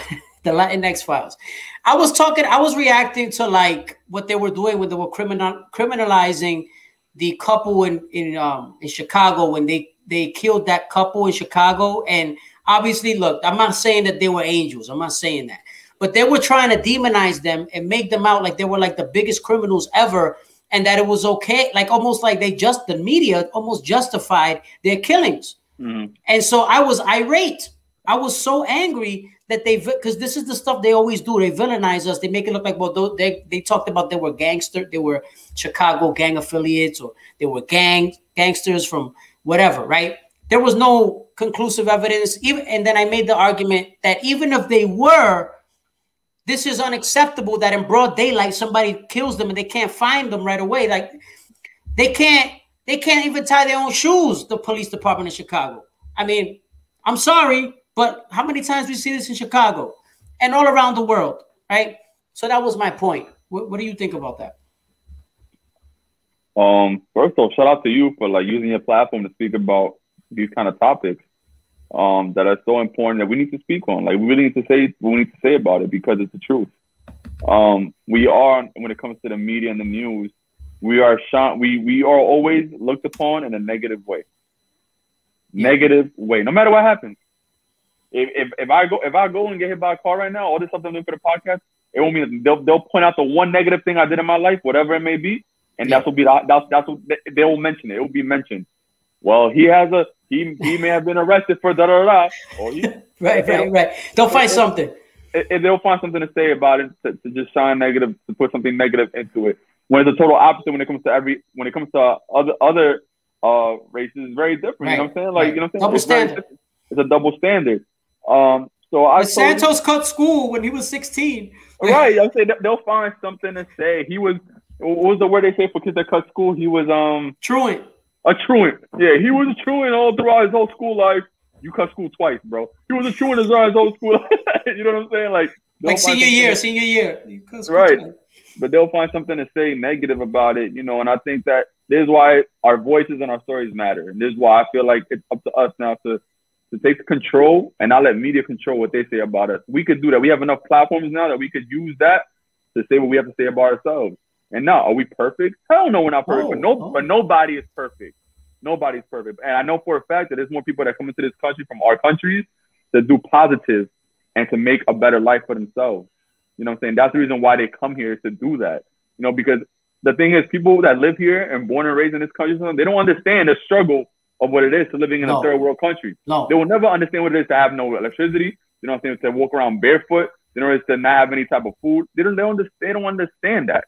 the Latinx Files. I was reacting to like what they were doing when they were criminalizing the couple in Chicago when they killed that couple in Chicago. And obviously, look, I'm not saying that they were angels. I'm not saying that. But they were trying to demonize them and make them out like they were like the biggest criminals ever, and that it was okay, like almost like the media almost justified their killings. Mm-hmm. And so I was irate. I was so angry that because this is the stuff they always do. They villainize us. They make it look like, well, they talked about they were gangster. They were Chicago gang affiliates, or they were gangsters from whatever, right? There was no conclusive evidence. And then I made the argument that even if they were, this is unacceptable that in broad daylight somebody kills them and they can't find them right away. Like they can't even tie their own shoes, the police department in Chicago. I mean, I'm sorry, but how many times we see this in Chicago and all around the world, right? So that was my point. What do you think about that? First of all, shout out to you for like using your platform to speak about these kind of topics. That are so important that we need to speak on. Like we really need to say what we need to say about it because it's the truth. We are, when it comes to the media and the news, we are always looked upon in a negative way. Negative way. No matter what happens. If I go and get hit by a car right now, all this stuff I'm doing for the podcast, it won't mean they'll point out the one negative thing I did in my life, whatever it may be, and that's what they will mention it. It will be mentioned. Well, he may have been arrested for da da da. Or right. They'll find something. They'll find something to say about it to just shine negative, to put something negative into it. When it's the total opposite when it comes to other races, it's very different. Right. You know what I'm saying? Like you know what I'm saying? Double standard. It's a double standard. Santos cut school when he was 16. Right. I'm saying they'll find something to say. What was the word they say for kids that cut school? He was truant. A truant. Yeah, he was a truant all throughout his whole school life. You cut school twice, bro. He was a truant throughout his whole school life. You know what I'm saying? Like senior year. You cut school right. twice. But they'll find something to say negative about it, you know, and I think that this is why our voices and our stories matter. And this is why I feel like it's up to us now to take control and not let media control what they say about us. We could do that. We have enough platforms now that we could use that to say what we have to say about ourselves. And now, are we perfect? Hell no, we're not perfect. But nobody is perfect. Nobody's perfect. And I know for a fact that there's more people that come into this country from our countries to do positive and to make a better life for themselves. You know what I'm saying? That's the reason why they come here, to do that. You know, because the thing is, people that live here and born and raised in this country, they don't understand the struggle of what it is to living in a third world country. No. They will never understand what it is to have no electricity. You know what I'm saying? To walk around barefoot. You know, it's to not have any type of food. They don't understand that.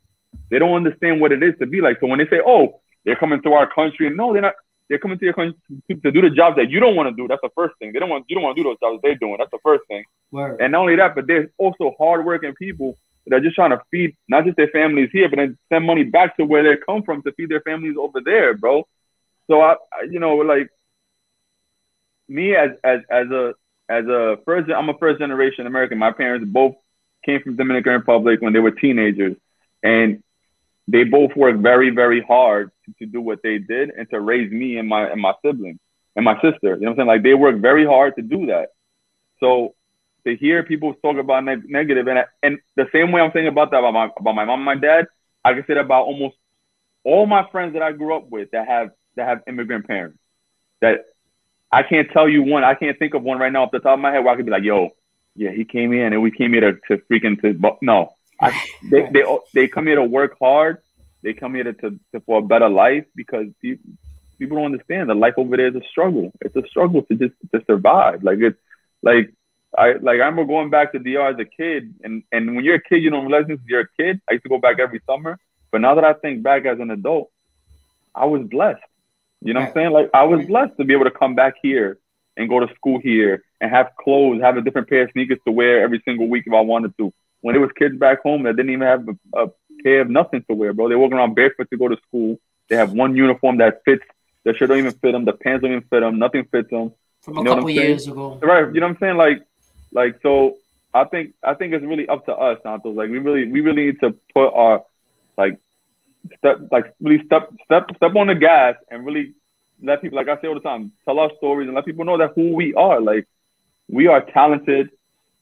They don't understand what it is to be like. So when they say, oh, they're coming to our country, no, they're not. They're coming to your country to do the jobs that you don't want to do. That's the first thing. You don't want to do those jobs they're doing. That's the first thing. Word. And not only that, but there's also hardworking people that are just trying to feed not just their families here, but then send money back to where they come from to feed their families over there, bro. So I you know, like me I'm a first generation American. My parents both came from Dominican Republic when they were teenagers, and they both worked very, very hard to do what they did and to raise me and my siblings and my sister. You know what I'm saying? Like, they worked very hard to do that. So to hear people talk about negative, and the same way I'm saying about that about my mom and my dad, I can say that about almost all my friends that I grew up with that have immigrant parents. That I can't tell you one. I can't think of one right now off the top of my head where I could be like, yo, yeah, he came in and we came here to freaking no. They come here to work hard. They come here to for a better life, because people don't understand that life over there is a struggle. It's a struggle to survive. I remember going back to DR as a kid, and when you're a kid, you don't realize this. You're a kid. I used to go back every summer, but now that I think back as an adult, I was blessed. You know what I'm saying? Like, I was blessed to be able to come back here and go to school here and have clothes, have a different pair of sneakers to wear every single week if I wanted to. When there was kids back home that didn't even have a pair of nothing to wear, bro. They walk around barefoot to go to school. They have one uniform that fits. The shirt don't even fit them. The pants don't even fit them. Nothing fits them. From a couple years ago. Right. You know what I'm saying? So I think it's really up to us, Santos. Like we really need to put our step on the gas and really let people, like I say all the time, tell our stories and let people know that who we are. Like, we are talented.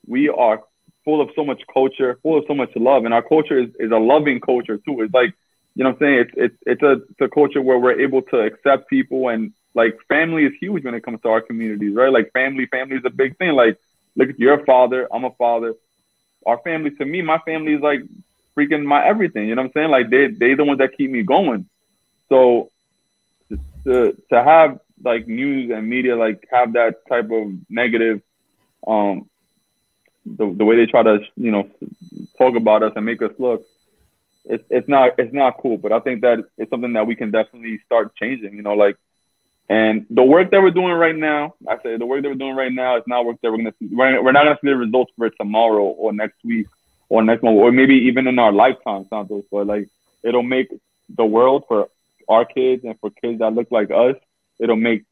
We are full of so much culture, full of so much love, and our culture is a loving culture too. It's like, you know what I'm saying? It's a culture where we're able to accept people, and like family is huge when it comes to our communities, right? Like family is a big thing. Like, look, you're a father, I'm a father. Our family, to me, my family is like freaking my everything. You know what I'm saying? Like they the ones that keep me going. So to have like news and media like have that type of negative, the way they try to, you know, talk about us and make us look, it's not cool. But I think that it's something that we can definitely start changing. You know, like, and the work that we're doing right now, I say the work that we're doing right now is not work that we're gonna see. We're not gonna see the results for it tomorrow or next week or next month or maybe even in our lifetime, Santos. But like, it'll make the world for our kids and for kids that look like us, it'll make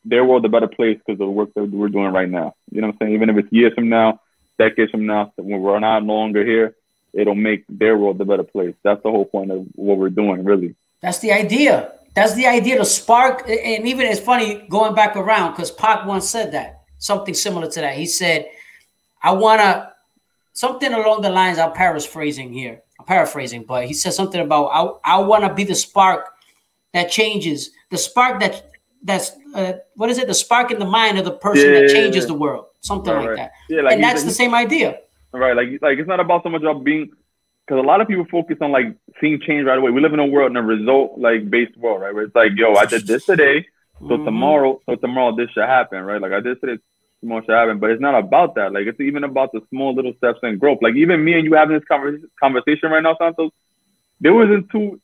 their world a better place because of the work that we're doing right now. You know what I'm saying? Even if it's years from now, decades from now, when we're not no longer here, it'll make their world a better place. That's the whole point of what we're doing, really. That's the idea. That's the idea to spark. And even it's funny going back around because Pac once said that, something similar to that. He said, I want to, something along the lines, I'm paraphrasing, but he said something about, I want to be the spark that changes, the spark that's what is it? The spark in the mind of the person that changes the world, something like that. Yeah, like, and that's the same idea. Right. Like it's not about so much about being, because a lot of people focus on like seeing change right away. We live in a world, in a result like based world, right? Where it's like, yo, I did this today, so tomorrow this should happen, right? Like I did today, tomorrow should happen. But it's not about that. Like it's even about the small little steps and growth. Like even me and you having this conversation right now, Santos, there wasn't two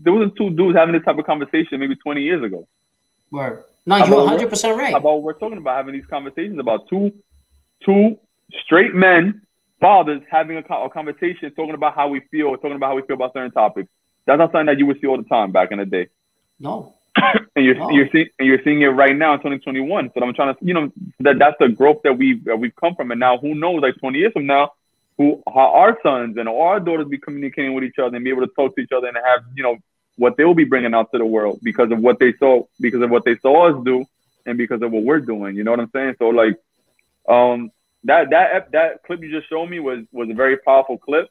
dudes having this type of conversation maybe 20 years ago. Word. No, you're 100% right. About what we're talking about, having these conversations about two straight men, fathers having a conversation, talking about how we feel about certain topics. That's not something that you would see all the time back in the day. No. And you're seeing it right now in 2021. So I'm trying to, you know, that's the growth that we've come from. And now who knows, like 20 years from now, how our sons and our daughters be communicating with each other and be able to talk to each other and have, you know, what they will be bringing out to the world because of what they saw us do and because of what we're doing. You know what I'm saying? So like, that clip you just showed me was a very powerful clip.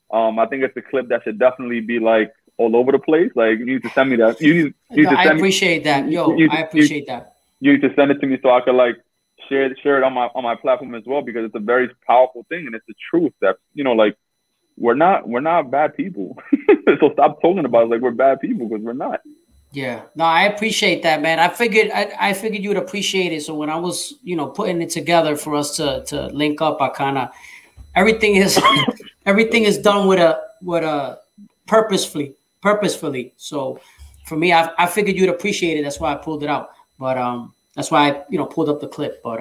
I think it's a clip that should definitely be like all over the place. Like you need to send me that. I appreciate that. I appreciate that. You need to send it to me so I could like share it on my platform as well, because it's a very powerful thing and it's the truth that, you know, like we're not bad people. So stop talking about it like we're bad people, because we're not. Yeah, no, I appreciate that, man. I figured you would appreciate it. So when I was, you know, putting it together for us to link up, I kind of everything is done with a purposefully. So for me, I figured you'd appreciate it. That's why I pulled it out. But that's why I, you know, pulled up the clip. But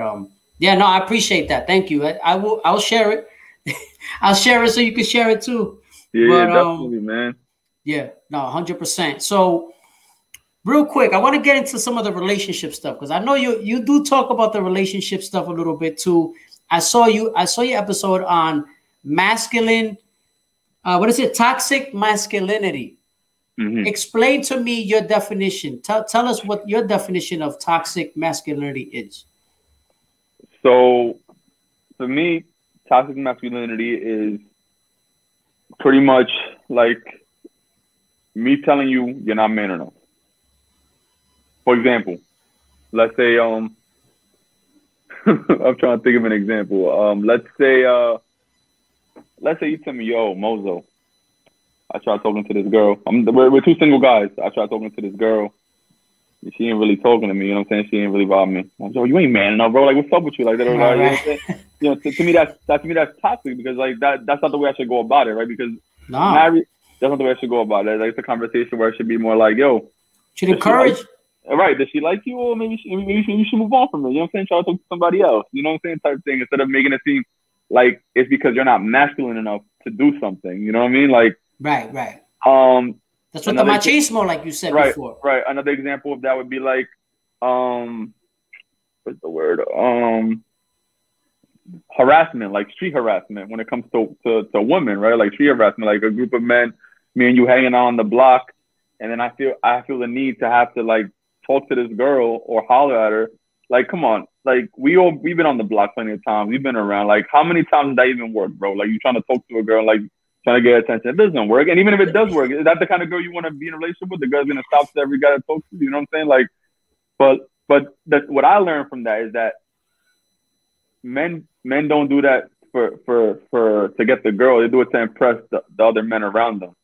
yeah, no, I appreciate that. Thank you. I'll share it. I'll share it so you can share it too. Yeah, definitely, man. Yeah, no, 100%. So real quick, I want to get into some of the relationship stuff because I know you do talk about the relationship stuff a little bit too. I saw your episode on masculine. What is it? Toxic masculinity. Mm-hmm. Explain to me your definition. Tell us what your definition of toxic masculinity is. So, for me, toxic masculinity is pretty much like me telling you you're not man enough. For example, let's say I'm trying to think of an example. Let's say you tell me, yo, Mozo, I tried talking to this girl. We're two single guys. I tried talking to this girl. She ain't really talking to me. You know what I'm saying? She ain't really about me. I'm like, yo, you ain't man enough, bro. Like, what's up with you? Like that. Right. You know, to me that's toxic, because like that's not the way I should go about it, right? Because married, that's not the way I should go about it. Like it's a conversation where it should be more like, yo, should encourage. Right, does she like you, or maybe you should move on from her? You know what I'm saying? Try to talk to somebody else. You know what I'm saying? Type of thing, instead of making it seem like it's because you're not masculine enough to do something. You know what I mean? Like right. That's what the machismo, like you said before. Right. Another example of that would be like what's the word? harassment, like street harassment when it comes to women, right? Like street harassment, like a group of men, me and you hanging out on the block, and then I feel the need to have to like talk to this girl or holler at her. Like, come on, like we've been on the block plenty of times. We've been around. Like, how many times did that even work, bro? Like, you trying to talk to a girl, like trying to get attention. It doesn't work. And even if it does work, is that the kind of girl you want to be in a relationship with? The girl's gonna stop to every guy that talks to you. You know what I'm saying? Like, but what I learned from that is that men don't do that to get the girl. They do it to impress the other men around them.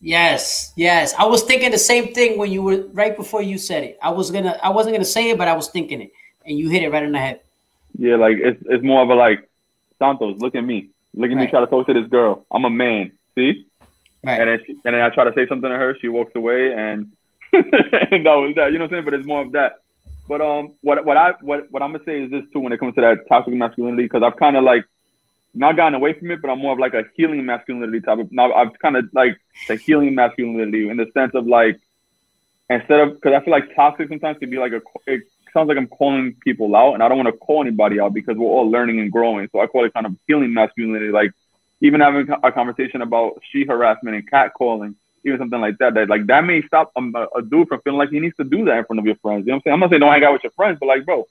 Yes. I was thinking the same thing when you were right before you said it. I wasn't gonna say it, but I was thinking it, and you hit it right in the head. Yeah, like it's more of a like, Santos, look at me try to talk to this girl. I'm a man, see? Right. And then I try to say something to her. She walks away, and and that was that. You know what I'm saying? But it's more of that. But what I'm gonna say is this too when it comes to that toxic masculinity, because I've kind of like not gotten away from it, but I'm more of like a healing masculinity type of. Now I've kind of like the healing masculinity in the sense of like, instead of, because I feel like toxic sometimes can be like it sounds like I'm calling people out, and I don't want to call anybody out because we're all learning and growing. So I call it kind of healing masculinity, like even having a conversation about street harassment and catcalling, even something like that. That may stop a dude from feeling like he needs to do that in front of your friends. You know what I'm saying? I'm not saying don't hang out with your friends, but like, bro,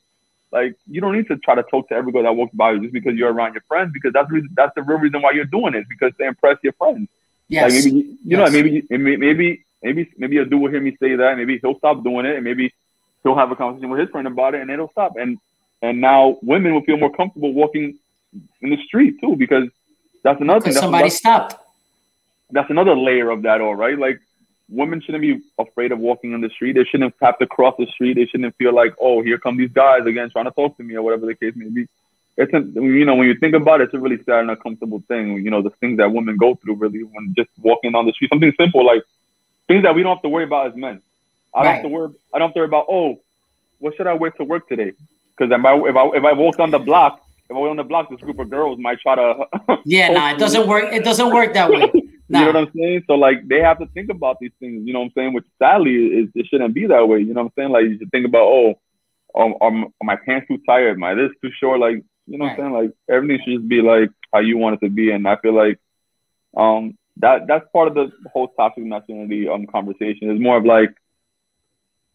like you don't need to try to talk to every girl that walks by you just because you're around your friends, because that's the real reason why you're doing it, because to impress your friends. Yes. Like maybe you know, maybe a dude will hear me say that, maybe he'll stop doing it, and maybe he'll have a conversation with his friend about it, and it'll stop. And now women will feel more comfortable walking in the street too, because that's another thing. Somebody stopped. That's another layer of that, all right? Like, women shouldn't be afraid of walking on the street. They shouldn't have to cross the street. They shouldn't feel like, oh, here come these guys again trying to talk to me, or whatever the case may be. You know, when you think about it, it's a really sad and uncomfortable thing. You know, the things that women go through, really, when just walking on the street. Something simple, like things that we don't have to worry about as men. I don't have to worry about, oh, what should I wear to work today? Because if I walked on the block, this group of girls might try to. It doesn't work. It doesn't work that way. Nah. You know what I'm saying? So like they have to think about these things. You know what I'm saying? Which sadly it shouldn't be that way. You know what I'm saying? Like you should think about, are my pants too tight? Am I this too short? Like, you know what I'm saying? Like everything should just be like how you want it to be. And I feel like that's part of the whole toxic masculinity conversation. It's more of like,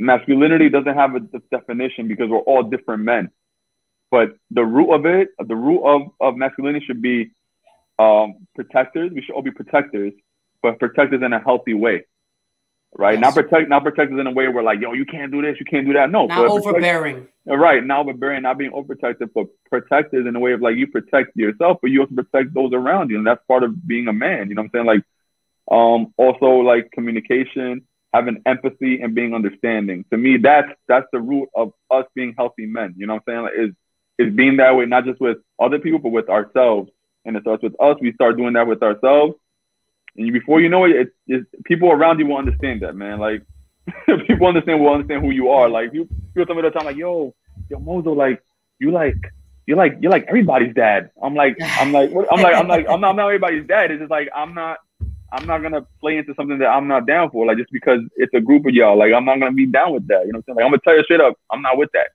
masculinity doesn't have a definition because we're all different men. But the root of masculinity should be protectors. We should all be protectors, but protectors in a healthy way, right? Yes. Not protectors in a way where like, yo, you can't do this, you can't do that. No, not overbearing. Right, not overbearing, not being overprotective, but protectors in a way of like you protect yourself, but you also protect those around you, and that's part of being a man. You know what I'm saying? Like, also like communication, having empathy, and being understanding. To me, that's the root of us being healthy men. You know what I'm saying? Like, is being that way, not just with other people, but with ourselves. And it starts with us. We start doing that with ourselves. And before you know it, people around you will understand that, man. Like, people will understand who you are. Like, you tell me the time, like, yo, Mozo, like, you're like everybody's dad. I'm not everybody's dad. It's just like, I'm not gonna play into something that I'm not down for. Like, just because it's a group of y'all, like, I'm not gonna be down with that. You know what I'm saying? Like, I'm gonna tell you straight up, I'm not with that.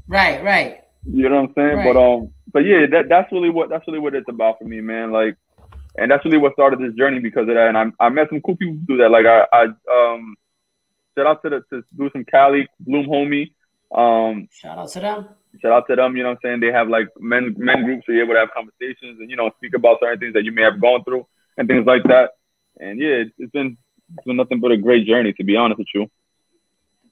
Right. You know what I'm saying? Right. But yeah, that's really what it's about for me, man. Like, and that's really what started this journey because of that. And I met some cool people who do that. Like, I shout out to do some Cali Bloom homie. Shout out to them. You know what I'm saying? They have like men groups where you're able to have conversations and, you know, speak about certain things that you may have gone through and things like that. And yeah, it's been nothing but a great journey, to be honest with you.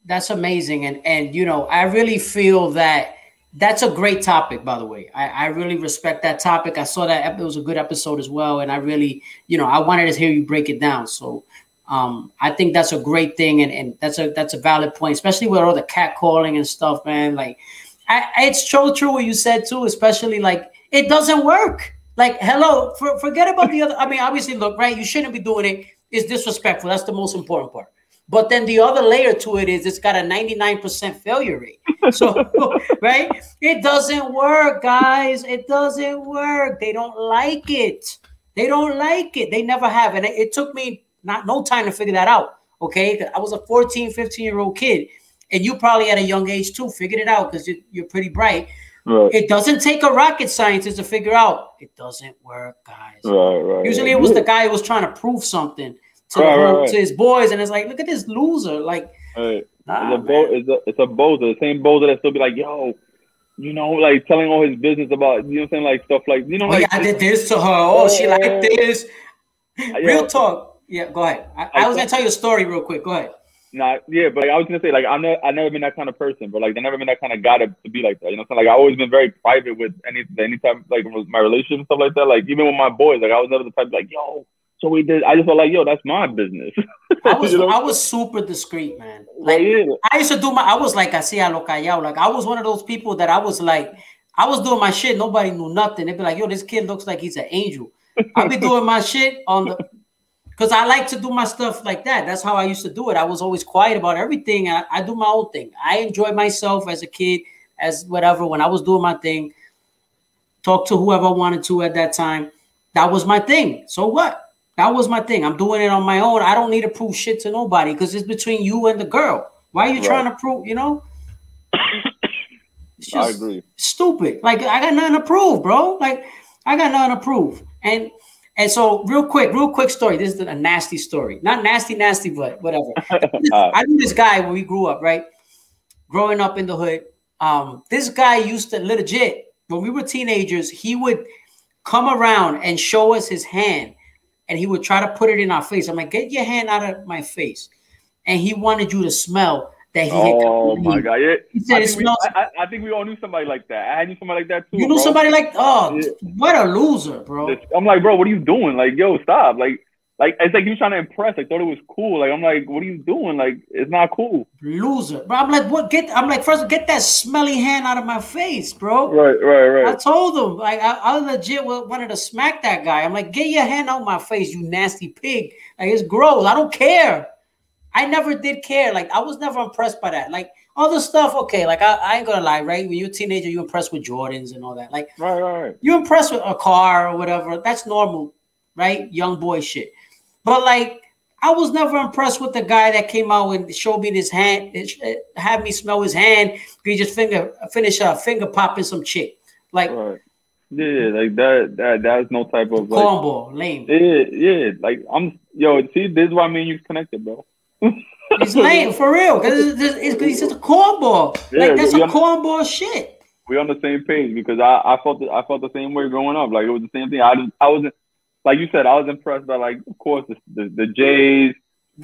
That's amazing. And you know, I really feel that that's a great topic, by the way. I really respect that topic. I saw that it was a good episode as well. And I really, you know, I wanted to hear you break it down. So I think that's a great thing. And that's a valid point, especially with all the catcalling and stuff, man. Like, it's so true what you said too, especially like, it doesn't work. Like, hello, forget about the other. I mean, obviously, look, right, you shouldn't be doing it. It's disrespectful. That's the most important part. But then the other layer to it is it's got a 99% failure rate. So, right? It doesn't work, guys. It doesn't work. They don't like it. They never have. And it took me no time to figure that out, okay? I was a 14, 15-year-old kid. And you probably at a young age, too, figured it out because you're pretty bright. Right. It doesn't take a rocket scientist to figure out. It doesn't work, guys. Right. Usually it was the guy who was trying to prove something to his boys, and it's like, look at this loser. Like, nah, it's a bozo. The same bozo that still be like, yo, you know, like telling all his business about, you know what I'm saying, like stuff like, you know, oh, like, yeah, I did this to her. Oh, she liked this. Real talk. Yeah, go ahead. I was gonna tell you a story real quick. Go ahead. Nah, yeah, but like, I was gonna say, like, I've never been that kind of person, but like, I've never been that kind of guy to be like that. You know what I'm saying? Like, I've always been very private with any time, like, my relationship and stuff like that. Like, even with my boys, like, I was never the type to be like, yo, so we did. I just felt like, yo, that's my business. I was super discreet, man. Like, I used to do I was like, hacía lo callado. Like, I was one of those people that I was like, I was doing my shit. Nobody knew nothing. They'd be like, yo, this kid looks like he's an angel. I'll be doing my shit because I like to do my stuff like that. That's how I used to do it. I was always quiet about everything. I do my own thing. I enjoyed myself as a kid, as whatever. When I was doing my thing, talk to whoever I wanted to at that time. That was my thing. So what? That was my thing. I'm doing it on my own. I don't need to prove shit to nobody because it's between you and the girl. Why are you trying to prove, you know? It's just I agree. Stupid. Like, I got nothing to prove, bro. Like, I got nothing to prove. And so real quick story. This is a nasty story. Not nasty, but whatever. I knew this guy when we grew up, right? Growing up in the hood. This guy used to legit, when we were teenagers, he would come around and show us his hand. And he would try to put it in our face. I'm like, get your hand out of my face. And he wanted you to smell that he had. Oh, my God. Yeah. He said I think we all knew somebody like that. I knew somebody like that, too. You knew somebody like, what a loser, bro. I'm like, bro, what are you doing? Like, yo, stop. Like, it's like he was trying to impress. I thought it was cool. Like, I'm like, what are you doing? Like, it's not cool. Loser. Bro, I'm like, what? First, get that smelly hand out of my face, bro. Right. I told him, like, I legit wanted to smack that guy. I'm like, get your hand out my face, you nasty pig. Like, it's gross. I don't care. I never did care. Like, I was never impressed by that. Like, other stuff, okay. Like, I ain't gonna lie, right? When you're a teenager, you're impressed with Jordans and all that. Like, right. You're impressed with a car or whatever. That's normal, right? Young boy shit. But like, I was never impressed with the guy that came out and showed me his hand, had me smell his hand. He just finish finger popping some chick. Like, yeah, like that's no type of like, cornball, lame. Yeah. Like see, this is why me and you connected, bro. He's lame for real, because he's just a cornball. Yeah, like, that's a cornball shit. We're on the same page because I felt the same way growing up. Like, it was the same thing. I wasn't. Like you said, I was impressed by, like, of course, the J's,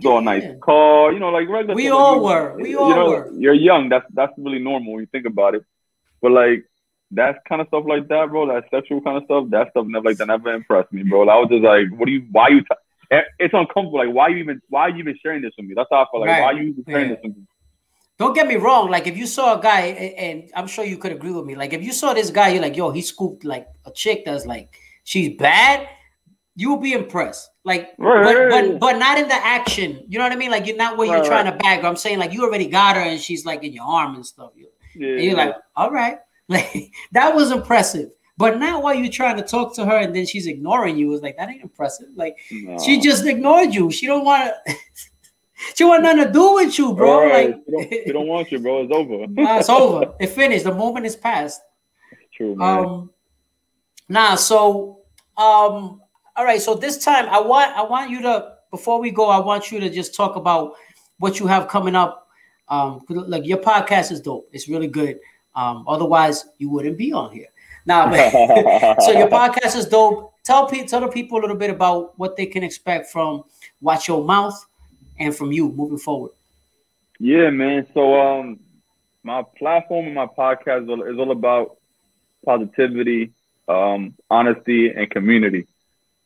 saw a nice car, you know, like regular. We all were. You're young. That's really normal when you think about it. But like, that kind of stuff like that, bro, that sexual kind of stuff, that stuff never impressed me, bro. I was just like, it's uncomfortable. Like, why are you even sharing this with me? That's how I felt. Like, why are you even sharing this with me? Don't get me wrong. Like, if you saw a guy, and I'm sure you could agree with me. Like, if you saw this guy, you're like, yo, he scooped like a chick that's like, she's bad. You will be impressed, like, but not in the action. You know what I mean? Like, you're not where you're trying to bag her. I'm saying, like, you already got her and she's like in your arm and stuff. And you're like, all right, like, that was impressive. But not while you're trying to talk to her and then she's ignoring you. It's like, that ain't impressive. Like, she just ignored you. She don't want to. She want nothing to do with you, bro. Like, she don't want you, bro. It's over. It's over. It finished. The moment is past. True, man. All right, so this time I want you to, before we go, I want you to just talk about what you have coming up. Like, your podcast is dope. It's really good. Otherwise, you wouldn't be on here. Now, so your podcast is dope. Tell the people a little bit about what they can expect from Watch Your Mouth and from you moving forward. Yeah, man. So my platform and my podcast is all about positivity, honesty, and community.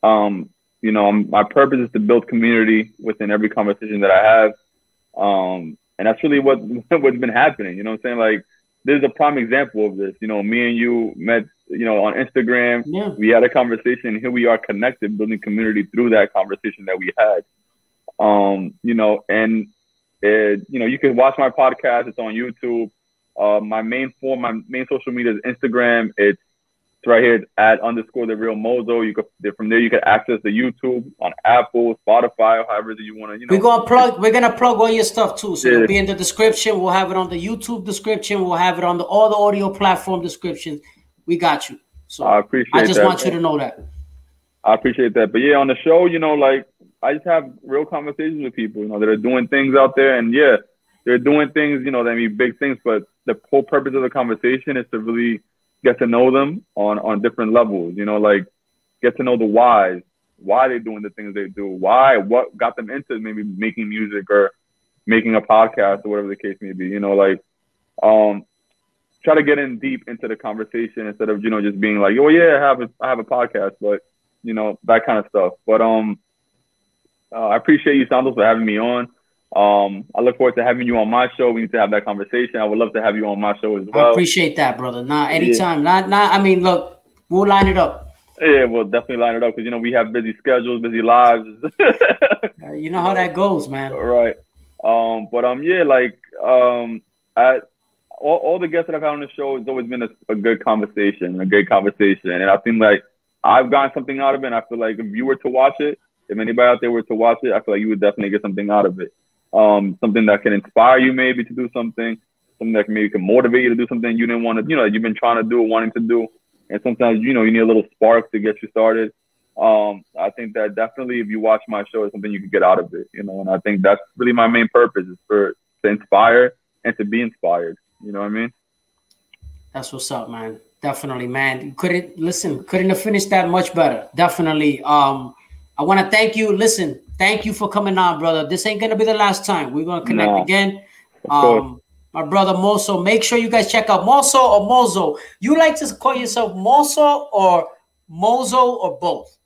My purpose is to build community within every conversation that I have. And that's really what's been happening. You know what I'm saying? Like, there's a prime example of this. You know, me and you met, on Instagram. Yeah. We had a conversation. Here we are connected, building community through that conversation that we had. You can watch my podcast. It's on YouTube. My main social media is Instagram. It's It's right here at _the_real_Mozo. You could from there you can access the YouTube on Apple, Spotify, however you want to. We're gonna plug all your stuff too. So it'll be in the description. We'll have it on the YouTube description. We'll have it on all the audio platform descriptions. We got you. So I just want you to know that. I appreciate that. But yeah, on the show, like I just have real conversations with people, that are doing things out there, and yeah, they're doing things, that mean big things. But the whole purpose of the conversation is to really get to know them on different levels, like get to know the why they're doing the things they do, what got them into maybe making music or making a podcast or whatever the case may be, try to get in deep into the conversation instead of, just being like, oh yeah, I have a podcast, but that kind of stuff. But I appreciate you, Santos, for having me on. I look forward to having you on my show. We need to have that conversation. I would love to have you on my show as well. I appreciate that, brother. Anytime. Yeah. I mean, look, we'll line it up. Yeah, we'll definitely line it up because we have busy schedules, busy lives. You know how that goes, man. Right. Yeah, like all the guests that I've had on the show, it's always been a good conversation, and I think like I've gotten something out of it. And I feel like if you were to watch it, if anybody out there were to watch it, I feel like you would definitely get something out of it. Something that can inspire you maybe to do something that maybe can motivate you to do something you didn't want to, that you've been trying to do or wanting to do. And sometimes, you need a little spark to get you started. I think that definitely if you watch my show, it's something you can get out of it, and I think that's really my main purpose is to inspire and to be inspired. You know what I mean? That's what's up, man. Definitely, man. Couldn't have finished that much better. Definitely. I want to thank you. Listen, thank you for coming on, brother. This ain't going to be the last time. We're going to connect again. My brother Mozo. Make sure you guys check out Mozo or Mozo. You like to call yourself Mozo or Mozo or both?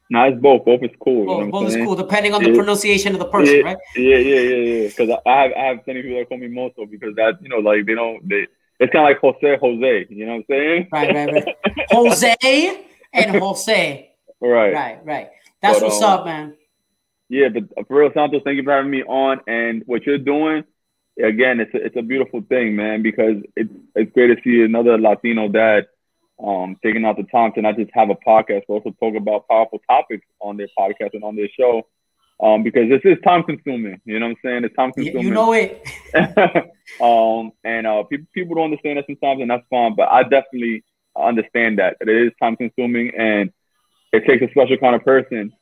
No, it's both. Both is cool. Both is cool, depending on the pronunciation of the person, right? Yeah. Because I have plenty of people that call me Mozo because that, like it's kind of like Jose. You know what I'm saying? Right. Jose and Jose. Right. That's what's up, man. Yeah, but for real, Santos, thank you for having me on. And what you're doing, again, it's a beautiful thing, man, because it's great to see another Latino dad taking out the time to not just have a podcast, but also talk about powerful topics on their podcast and on their show. Because this is time consuming. You know what I'm saying? It's time consuming. You know it. People don't understand that sometimes, and that's fine. But I definitely understand that it is time consuming, and it takes a special kind of person,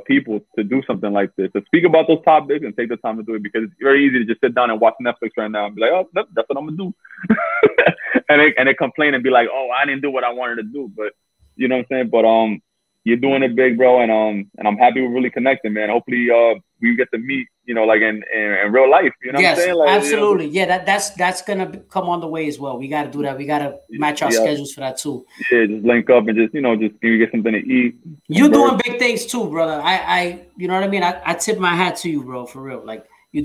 people, to do something like this, to speak about those topics and take the time to do it, because it's very easy to just sit down and watch Netflix right now and be like, oh, that's what I'm gonna do, and they complain and be like, oh, I didn't do what I wanted to do, but you know what I'm saying? But you're doing it big, bro, and I'm happy we're really connecting, man. Hopefully, we get to meet, like in real life. You know what I'm saying? Like, absolutely. Yeah, that's gonna come on the way as well. We got to do that. We got to match our schedules for that too. Yeah, just link up and just get something to eat. You're doing big things too, brother. I you know what I mean? I tip my hat to you, bro, for real. Like you're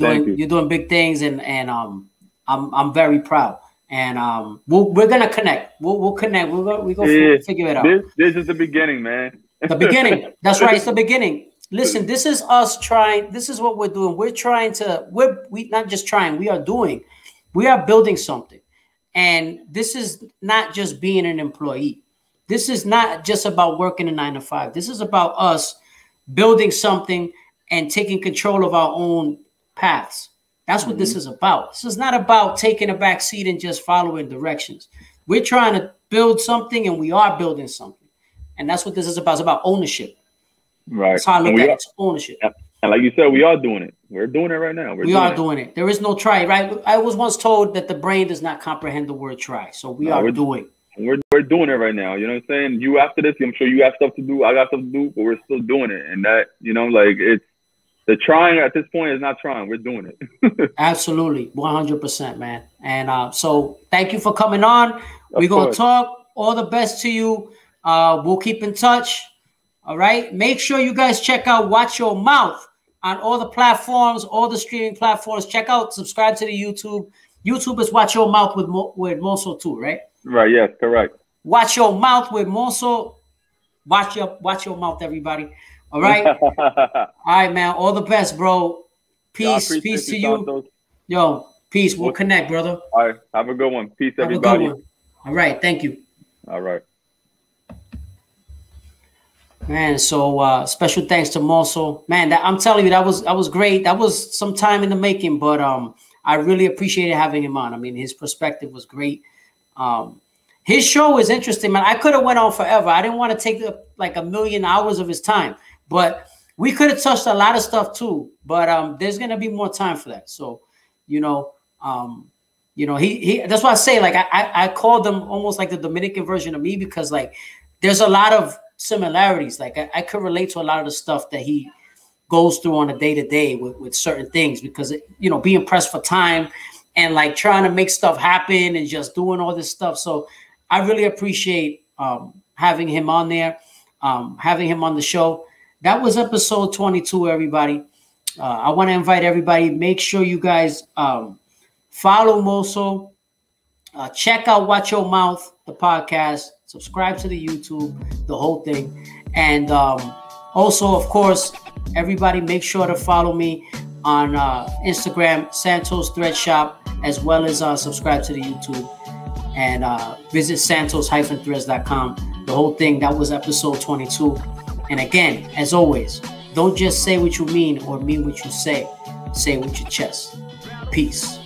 doing big things, and I'm very proud. And we're gonna connect. We'll connect. We go figure it out. This is the beginning, man. The beginning. That's right. It's the beginning. Listen, this is us trying. This is what we're doing. We're trying to. We not just trying. We are doing. We are building something, and this is not just being an employee. This is not just about working a 9 to 5. This is about us building something and taking control of our own paths. That's what this is about. This is not about taking a back seat and just following directions. We're trying to build something, and we are building something. And that's what this is about. It's about ownership. Right. That's how I look at it. It's ownership. And like you said, we are doing it. We're doing it right now. We are doing it. There is no try, right? I was once told that the brain does not comprehend the word try. So we're doing. We're doing it right now. You know what I'm saying? You after this, I'm sure you have stuff to do. I got stuff to do, but we're still doing it. And that, like it's the trying at this point is not trying. We're doing it. Absolutely. 100%, man. And so thank you for coming on. We're going to talk. All the best to you. We'll keep in touch. All right. Make sure you guys check out Watch Your Mouth on all the platforms, all the streaming platforms. Check out, subscribe to the YouTube. YouTube is Watch Your Mouth with Mozo too, right? Right. Yes, correct. Watch Your Mouth with Mozo. Watch your mouth, everybody. All right. All right, man. All the best, bro. Peace to you. Santos. Yo, peace. We'll connect, brother. All right. Have a good one. Peace, everybody. All right. Thank you. All right. Man, so special thanks to Mozo. Man, I'm telling you, that was great. That was some time in the making, but I really appreciated having him on. I mean, his perspective was great. His show is interesting, man. I could have went on forever. I didn't want to take like 1,000,000 hours of his time, but we could have touched a lot of stuff too. But there's gonna be more time for that. So, he that's why I say, like, I called them almost like the Dominican version of me, because like there's a lot of similarities. Like I could relate to a lot of the stuff that he goes through on a day-to-day with certain things, because being pressed for time and like trying to make stuff happen and just doing all this stuff. So I really appreciate having him on there, having him on the show. That was episode 22, everybody. I want to invite everybody, make sure you guys follow Mozo, check out Watch Your Mouth, the podcast, subscribe to the YouTube, the whole thing. And also, of course, everybody make sure to follow me on Instagram, Santos Thread Shop, as well as subscribe to the YouTube, and visit santos-threads.com. The whole thing. That was episode 22. And again, as always, don't just say what you mean or mean what you say. Say it with your chest. Peace.